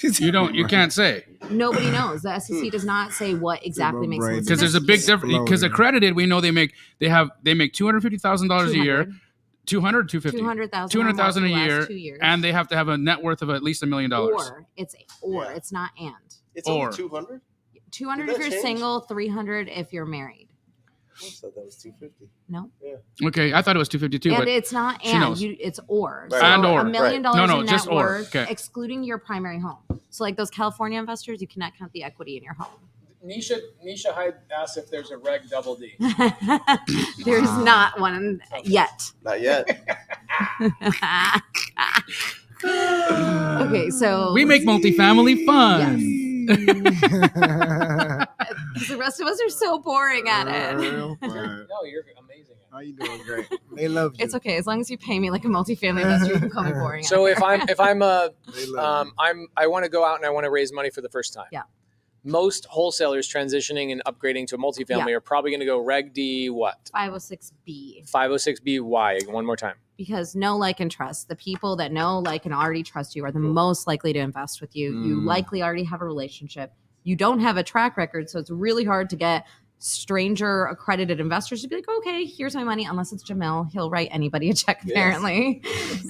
You can't say. Nobody knows. The SEC does not say what exactly makes them Because there's a big difference. Because Floating. accredited, we know they make $250,000 a year, 200, 250, 200,000 200,000 a last year, 2 years. and they have to have a net worth of at least $1 million. Or it's Yeah. it's not and. It's Or- only 200? 200 Did if that you're change? single, 300 if you're married. I thought that was 250. No, Okay, I thought it was 252, and but it's not she and. knows. It's or. Right. So And or. $1 million Right. No, in just net or. worth, Okay. excluding your primary home. So like those California investors, you cannot count the equity in your home. Nisha Hyde asked if there's a Reg Double D. There's not one yet. Not yet. Okay, so we make multifamily fun. the rest of us are so boring at it. No, you're amazing. How you doing? Great. They love you. It's okay as long as you pay me like a multifamily investor. You can call me boring. So if I'm They love you. I want to go out and I want to raise money for the first time. Yeah. Most wholesalers transitioning and upgrading to a multifamily Yeah. are probably going to go Reg D what? 506B. 506B. Why? One more time. Because know, like, and trust. The people that know, like, and already trust you are the most likely to invest with you. You likely already have a relationship. You don't have a track record, so it's really hard to get stranger accredited investors to be like, okay, here's my money. Unless it's Jamil, he'll write anybody a check apparently.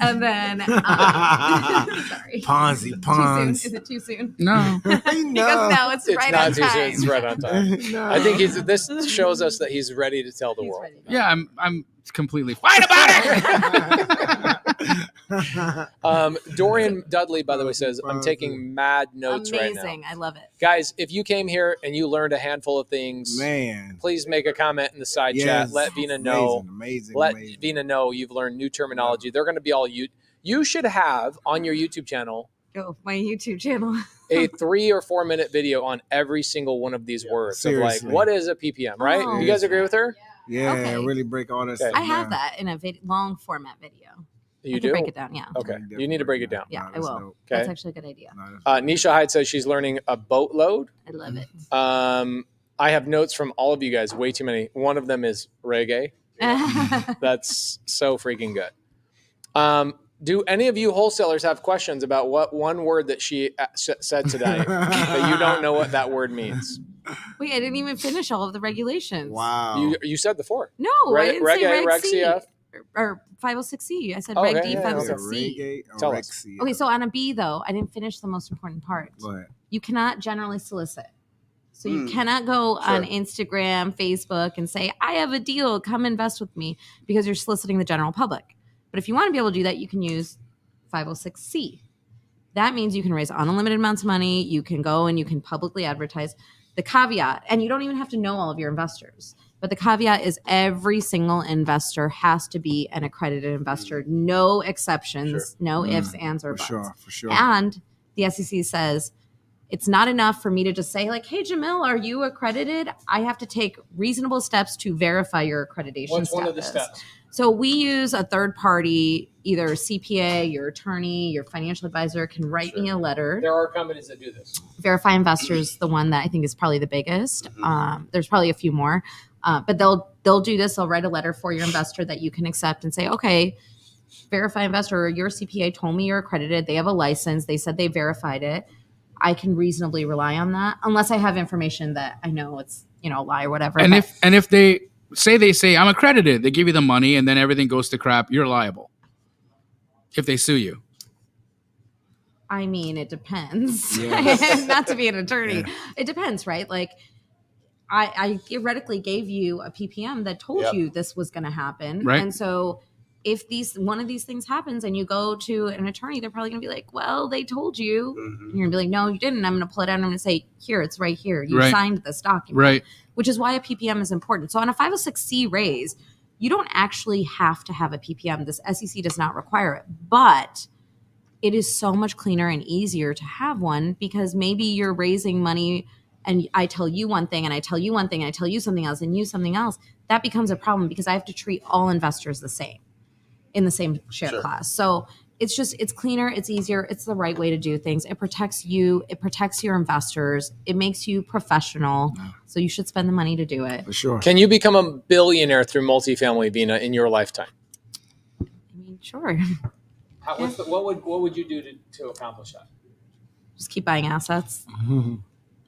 And then, sorry, Ponzi, Too soon? Ponzi. Is it too soon? No. Because now it's It's right not on too soon. time. It's right on time. No. I think this shows us that he's ready to tell the He's world. ready. Yeah, I'm completely fine about it. Dorian Dudley, by the way, says, I'm taking mad notes right now. Amazing. I love it. Guys, if you came here and you learned a handful of things, Man. please make a comment in the side Yes. chat. Let Veena know. Amazing. Let amazing. Veena know you've learned new terminology. They're going to be all you should have on your YouTube channel Go my YouTube channel. a 3 or 4 minute video on every single one of these words. Of Seriously. like, what is a PPM, right? Oh. You guys agree with her? Yeah, Okay. really break all that Okay. stuff I have down. that in a long format video. You I can do? break it down. Yeah. Okay. You need to break it down. Yeah, I that's will. dope. That's Okay. actually a good idea. Nisha Hyde says she's learning a boatload. I love it. I have notes from all of you guys, way too many. One of them is reggae. That's so freaking good. Do any of you wholesalers have questions about what one word that she said today that you don't know what that word means? Wait, I didn't even finish all of the regulations. Wow. You said the four. No, I didn't say Reggae, Reg Reg C. CF. Or 506C. I said Oh, Reg yeah, D, yeah, 506C. Reggae or Tell us. Rexy? Okay, so on a B though, I didn't finish the most important part. Go ahead. You cannot generally solicit. So you cannot go on Instagram, Facebook, and say, I have a deal, come invest with me, because you're soliciting the general public. But if you want to be able to do that, you can use 506C. That means you can raise unlimited amounts of money. You can go and you can publicly advertise. The caveat, and you don't even have to know all of your investors, but the caveat is every single investor has to be an accredited investor. No exceptions, no ifs, ands, or buts. For sure. And the SEC says it's not enough for me to just say like, hey, Jamil, are you accredited? I have to take reasonable steps to verify your accreditation What's one of the status. steps? So we use a third party, either CPA, your attorney, your financial advisor can write me a letter. There are companies that do this. Verify Investors, the one that I think is probably the biggest. There's probably a few more, but they'll do this. They'll write a letter for your investor that you can accept and say, okay, Verify Investor, your CPA told me you're accredited. They have a license. They said they verified it. I can reasonably rely on that, unless I have information that I know it's a lie or whatever. And if they say I'm accredited, they give you the money, and then everything goes to crap, you're liable if they sue you. I mean, it depends. Yes. Not to be an attorney. Yeah. It depends, right? Like I theoretically gave you a PPM that told you this was going to happen. Right. And so if one of these things happens and you go to an attorney, they're probably going to be like, well, they told you. And you're going to be like, no, you didn't. I'm going to pull it out and I'm going to say, here, it's right here. You signed this document. Right. Which is why a PPM is important. So on a 506C raise, you don't actually have to have a PPM. This SEC does not require it. But it is so much cleaner and easier to have one, because maybe you're raising money and I tell you one thing and I tell you one thing and I tell you something else and you something else. That becomes a problem because I have to treat all investors the same in the same share class. So it's cleaner, it's easier, it's the right way to do things. It protects you, it protects your investors, it makes you professional. So you should spend the money to do it. For sure. Can you become a billionaire through multifamily, Veena, in your lifetime? I mean, sure. What would you do to accomplish that? Just keep buying assets. And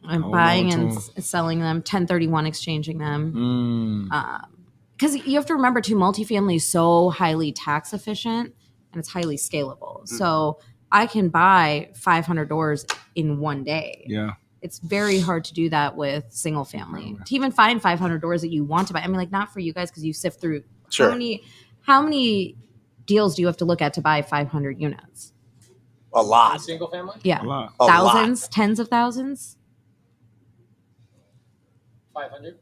Hold buying on and to selling them, 1031 exchanging them. Mm. Because you have to remember too, multifamily is so highly tax efficient and it's highly scalable. So I can buy 500 doors in one day. Yeah. It's very hard to do that with single family. To even find 500 doors that you want to buy. I mean, like not for you guys because you sift through. Sure. How many deals do you have to look at to buy 500 units? A lot. Single family? Yeah. A lot. A Thousands, lot. tens of thousands. 500?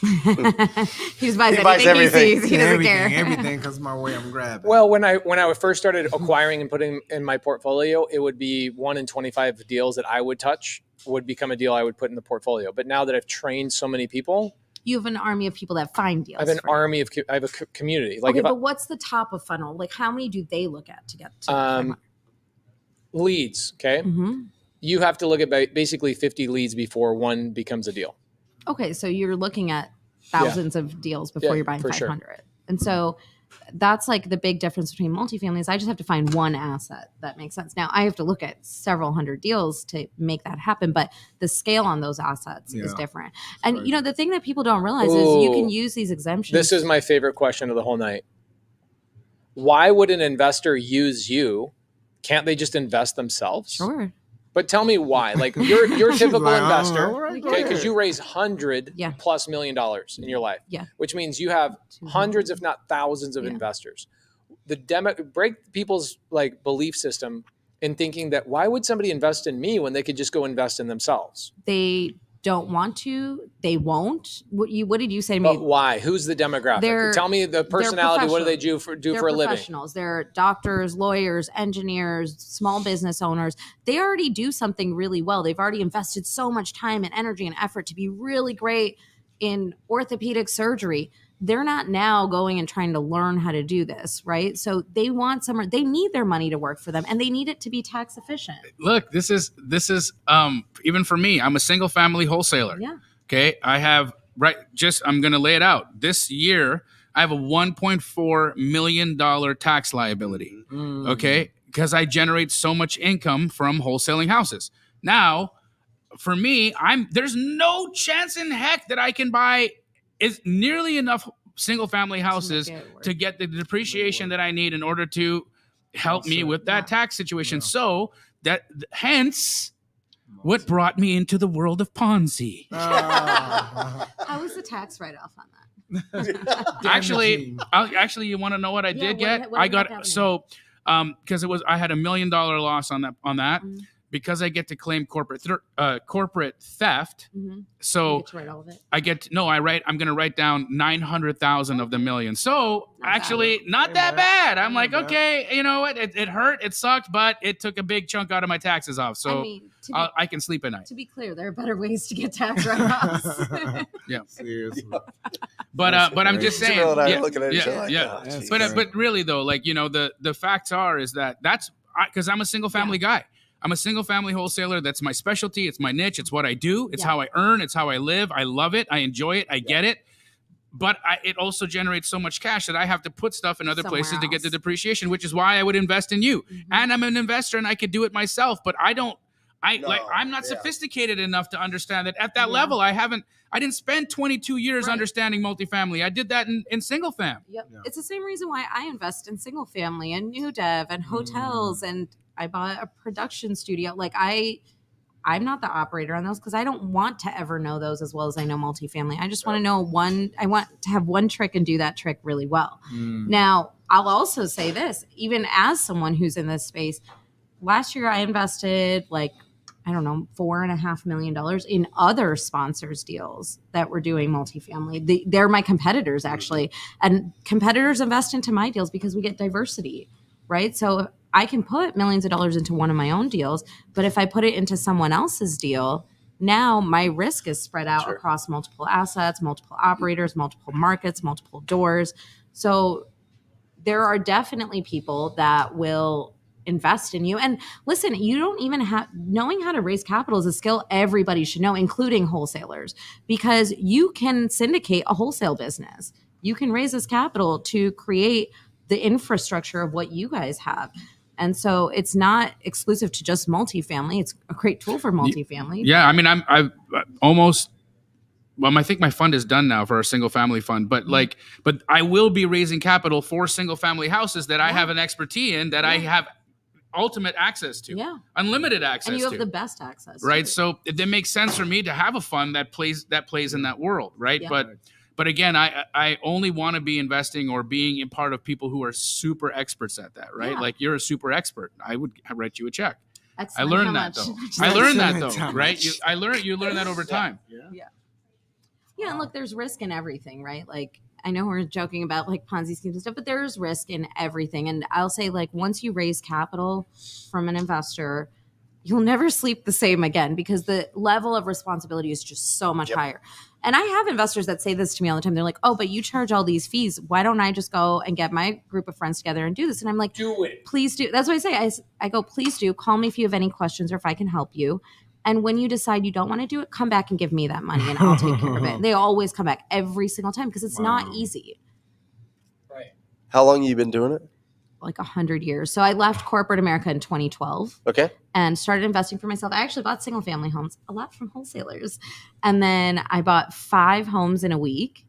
He just buys He buys anything he everything. sees. He doesn't care. Everything, because my way I'm grabbing. Well, when I first started acquiring and putting in my portfolio, it would be 1 in 25 deals that I would touch would become a deal I would put in the portfolio. But now that I've trained so many people, You have an army of people that find deals. I have an for you. army of I have a community. Like Okay, if I, but what's the top of funnel? Like, how many do they look at to get to? leads, okay, you have to look at basically 50 leads before one becomes a deal. Okay, so you're looking at thousands of deals before you're buying for 500. sure. And so that's like the big difference between multifamilies. I just have to find one asset that makes sense. Now I have to look at several hundred deals to make that happen, but the scale on those assets is Yeah. different. And the thing that people don't realize is you can Ooh. use these exemptions. This is my favorite question of the whole night. Why would an investor use you? Can't they just invest themselves? Sure. But tell me why. Like your typical Like, I don't investor, know, right? okay, because you raise $100 Yeah. plus million in your life, Yeah. which means you have 200. hundreds, if not thousands, of Yeah. investors. Break people's like belief system in thinking that why would somebody invest in me when they could just go invest in themselves? They don't want to. They won't. What did you say to me? But why? Who's the demographic? They're- Tell me the personality. What do they do They're for a living? professionals. They're doctors, lawyers, engineers, small business owners. They already do something really well. They've already invested so much time and energy and effort to be really great in orthopedic surgery. they're not now going and trying to learn how to do this, right? So they want they need their money to work for them, and they need it to be tax efficient. Look, this is even for me, I'm a single family wholesaler. Yeah. Okay. I have I'm going to lay it out. This year, I have a $1.4 million tax liability. Okay. Because I generate so much income from wholesaling houses. Now, for me, there's no chance in heck that I can buy is nearly enough single family houses to get the depreciation that I need in order to help me with that tax situation. So hence what brought me into the world of Ponzi. How was the tax write-off on that? Actually, you want to know what I did get? I got because I had $1 million loss on that. Mm-hmm. Because I get to claim corporate theft, so you get to write all of it. I'm going to write down 900,000 of the million. So not that bad. I'm like, okay, you know what? It hurt, it sucked, but it took a big chunk out of my taxes off. So I can sleep at night. To be clear, there are better ways to get tax write-offs. Yeah, seriously. But I'm just saying. Yeah. But really though, like the facts is that that's because I'm a single family guy. I'm a single family wholesaler. That's my specialty. It's my niche. It's what I do. It's how I earn. It's how I live. I love it. I enjoy it. I get it. But it also generates so much cash that I have to put stuff in other places to get the depreciation, which is why I would invest in you. Mm-hmm. And I'm an investor and I could do it myself, but I'm not sophisticated enough to understand that at that level. I didn't spend 22 years understanding multifamily. I did that in single fam. Yep. Yeah. It's the same reason why I invest in single family and new dev and hotels and I bought a production studio. Like I'm not the operator on those because I don't want to ever know those as well as I know multifamily. I just want to know I want to have one trick and do that trick really well. Now, I'll also say this, even as someone who's in this space, last year I invested $4.5 million in other sponsors deals that were doing multifamily. They're my competitors actually. And competitors invest into my deals because we get diversity, right? So I can put millions of dollars into one of my own deals, but if I put it into someone else's deal, now my risk is spread out across multiple assets, multiple operators, multiple markets, multiple doors. So there are definitely people that will invest in you. And listen, you don't even knowing how to raise capital is a skill everybody should know, including wholesalers, because you can syndicate a wholesale business. You can raise this capital to create the infrastructure of what you guys have. And so it's not exclusive to just multifamily. It's a great tool for multifamily. Yeah. I mean, I think my fund is done now for our single family fund, but but I will be raising capital for single family houses that I have an expertise in, that I have ultimate access to, unlimited access to. And you have the best access. Right. So it makes sense for me to have a fund that plays in that world. Right. Yeah. But again, I only want to be investing or being a part of people who are super experts at that, right? Yeah. Like you're a super expert. I would write you a check. Excellent. I learned that though, right? You learn that over time. Yeah, and look, there's risk in everything, right? Like I know we're joking about like Ponzi schemes and stuff, but there's risk in everything. And I'll say like once you raise capital from an investor, you'll never sleep the same again because the level of responsibility is just so much higher. And I have investors that say this to me all the time. They're like, oh, but you charge all these fees. Why don't I just go and get my group of friends together and do this? And I'm like, do it. Please do. That's what I say. I go, please do. Call me if you have any questions or if I can help you. And when you decide you don't want to do it, come back and give me that money and I'll take care of it. They always come back every single time because it's not easy. Right. How long have you been doing it? Like 100 years. So I left corporate America in 2012. Okay. And started investing for myself. I actually bought single family homes, a lot from wholesalers. And then I bought 5 homes in a week.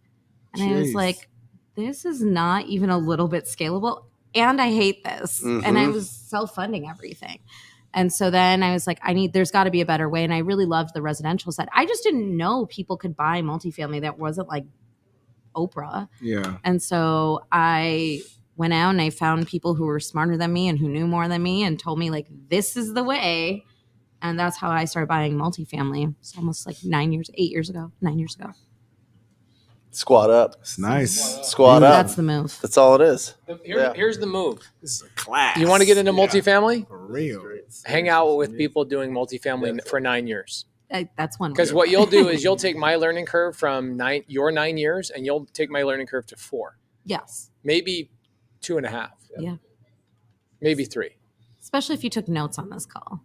And I was like, this is not even a little bit scalable. And I hate this. Mm-hmm. And I was self-funding everything. And so then I was like, there's got to be a better way. And I really loved the residential side. I just didn't know people could buy multifamily that wasn't like Oprah. Yeah. And so I went out and I found people who were smarter than me and who knew more than me and told me like, this is the way. And that's how I started buying multifamily. It's almost like 9 years ago. Squat up. It's nice. Squat up. That's the move. That's all it is. Here's the move. This is a class. You want to get into multifamily? For real. Hang out with people doing multifamily for 9 years. That's one. Because what you'll do is you'll take my learning curve from your 9 years, and you'll take my learning curve to 4. Yes. Maybe 2.5. Yeah. Maybe 3. Especially if you took notes on this call.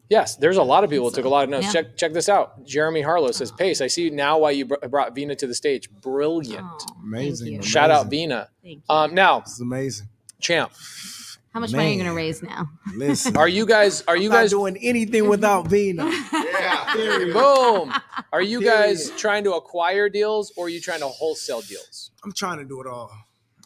Yes, there's a lot of people who took a lot of notes. Yeah. Check this out. Jeremy Harlow says, Pace, I see now why you brought Veena to the stage. Brilliant. Oh, Amazing. Shout out Veena. Thank you. Now, This is amazing. Champ, How much money are you going to raise now? Listen, are you guys not doing anything without Veena? boom. Are you guys trying to acquire deals, or are you trying to wholesale deals? I'm trying to do it all.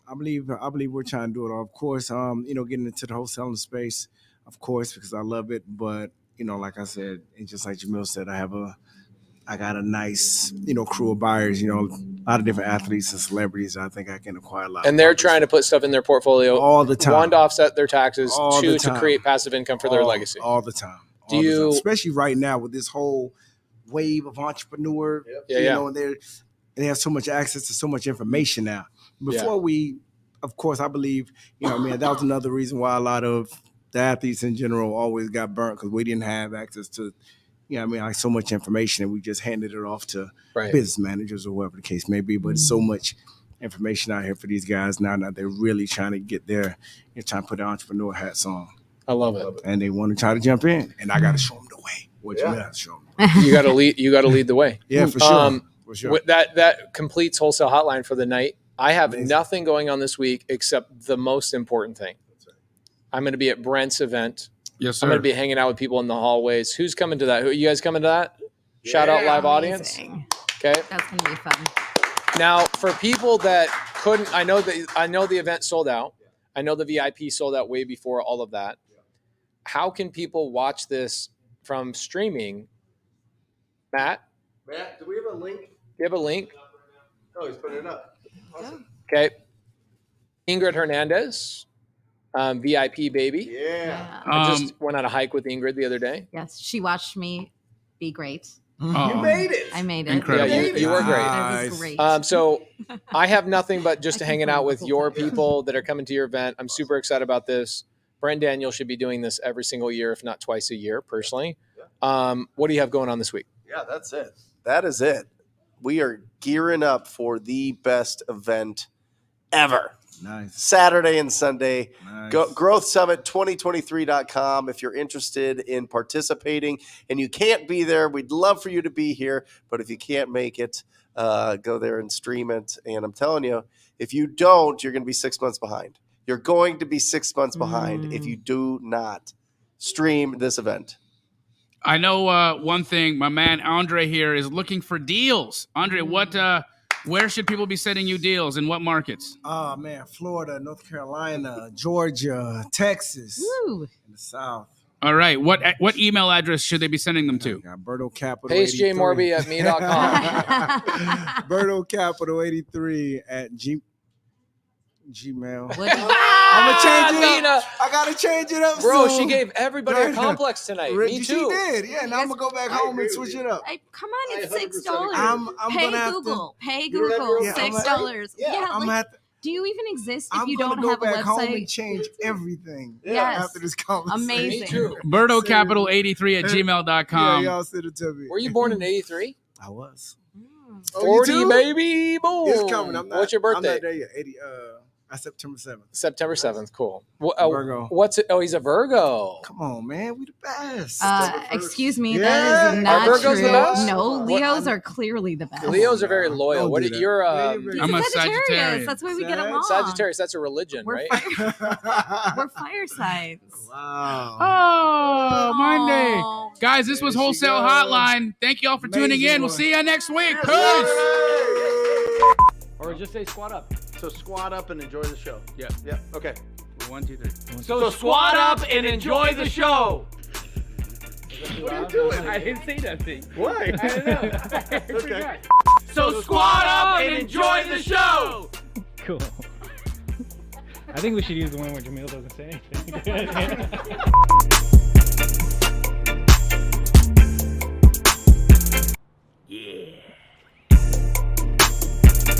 I believe we're trying to do it all. Of course, getting into the wholesaling space, of course, because I love it. But like I said, and just like Jamil said, I got a nice, crew of buyers. A lot of different athletes and celebrities. I think I can acquire a lot. And they're trying to put stuff in their portfolio all the time. 1, to offset their taxes, All 2, the to time. create passive income for their legacy. All the time. Do you, especially right now with this whole wave of entrepreneur, and they have so much access to so much information now. Before of course, I believe, that was another reason why a lot of the athletes in general always got burnt, because we didn't have access to, so much information, and we just handed it off to business managers or whatever the case may be. But it's so much information out here for these guys now that they're really trying to get trying to put their entrepreneur hats on. I love it. And they want to try to jump in, and I got to show them the way. What you got to show them? You got to lead. You got to lead the way. Yeah, for sure. For sure. That completes Wholesale Hotline for the night. I have nothing going on this week except the most important thing. I'm going to be at Brent's event. Yes, sir. I'm going to be hanging out with people in the hallways. Who's coming to that? Who you guys coming to that? Shout out live audience. Okay. That's going to be fun. Now, for people that couldn't, I know the event sold out. I know the VIP sold out way before all of that. How can people watch this from streaming? Matt, do we have a link? do you have a link? Oh, he's putting it up. Awesome. Okay. Ingrid Hernandez, VIP baby. Yeah. I just went on a hike with Ingrid the other day. Yes, she watched me be great. You made it. I made it. Incredible. Yeah, you were great. It was great. So I have nothing but just hanging out with your people that are coming to your event. I'm super excited about this. Brent Daniel should be doing this every single year, if not twice a year, personally. What do you have going on this week? Yeah, that's it. That is it. We are gearing up for the best event ever. Nice. Saturday and Sunday. Nice. GrowthSummit2023.com. If you're interested in participating and you can't be there, we'd love for you to be here. But if you can't make it, go there and stream it. And I'm telling you, if you don't, you're going to be 6 months behind. You're going to be 6 months behind if you do not stream this event. I know one thing. My man Andre here is looking for deals. Andre, where should people be sending you deals? In what markets? Oh man, Florida, North Carolina, Georgia, Texas, Woo. in the South. All right. What email address should they be sending them to? Got Berto Capital. PaceJMorby@me.com. Berto Capital 83 at Gmail. What- I'm gonna change it Veena. up. I gotta change it up, Bro, soon. she gave everybody a complex tonight. Me She too. did. Yeah, now I'm gonna go back home and switch it up. Come on, it's 100% $6. I'm Pay gonna have Google. Pay You're gonna Google. have to- $6. I'm gonna have to. do you even exist if I'm you gonna don't go have a back home and website? change everything. Yes. After this conversation. Amazing. Me too. BertoCapital83@gmail.com. Yeah, y'all send it to me. Were you born in '83? I was. 40, too? baby. Boom. It's coming. I'm not, What's your birthday? I'm not there yet. September 7th. September 7th. Cool. Virgo. What's it? Oh, he's a Virgo. Come on, man. We the best. Excuse me, Yeah. that is not Are Virgos true. the best? No, What- Leos are clearly the best. Leos are very loyal. Don't What do are that. you're He's I'm a Sagittarius. Sagittarius. That's why we get Sag- along. Sagittarius. That's a religion, We're right? We're fire signs. Wow. Oh, Monday. Aw. Guys, this was There she Wholesale goes. Hotline. Thank you all for tuning Amazing in. We'll one. see you next week. Peace. Or just say squat up. So squat up and enjoy the show. Yeah. Yeah. Okay. 1, 2, 3. So squat up and enjoy the show. What are you doing? I didn't say nothing. Why? I don't know. Okay. So squat up and enjoy the show. Cool. I think we should use the one where Jamil doesn't say anything.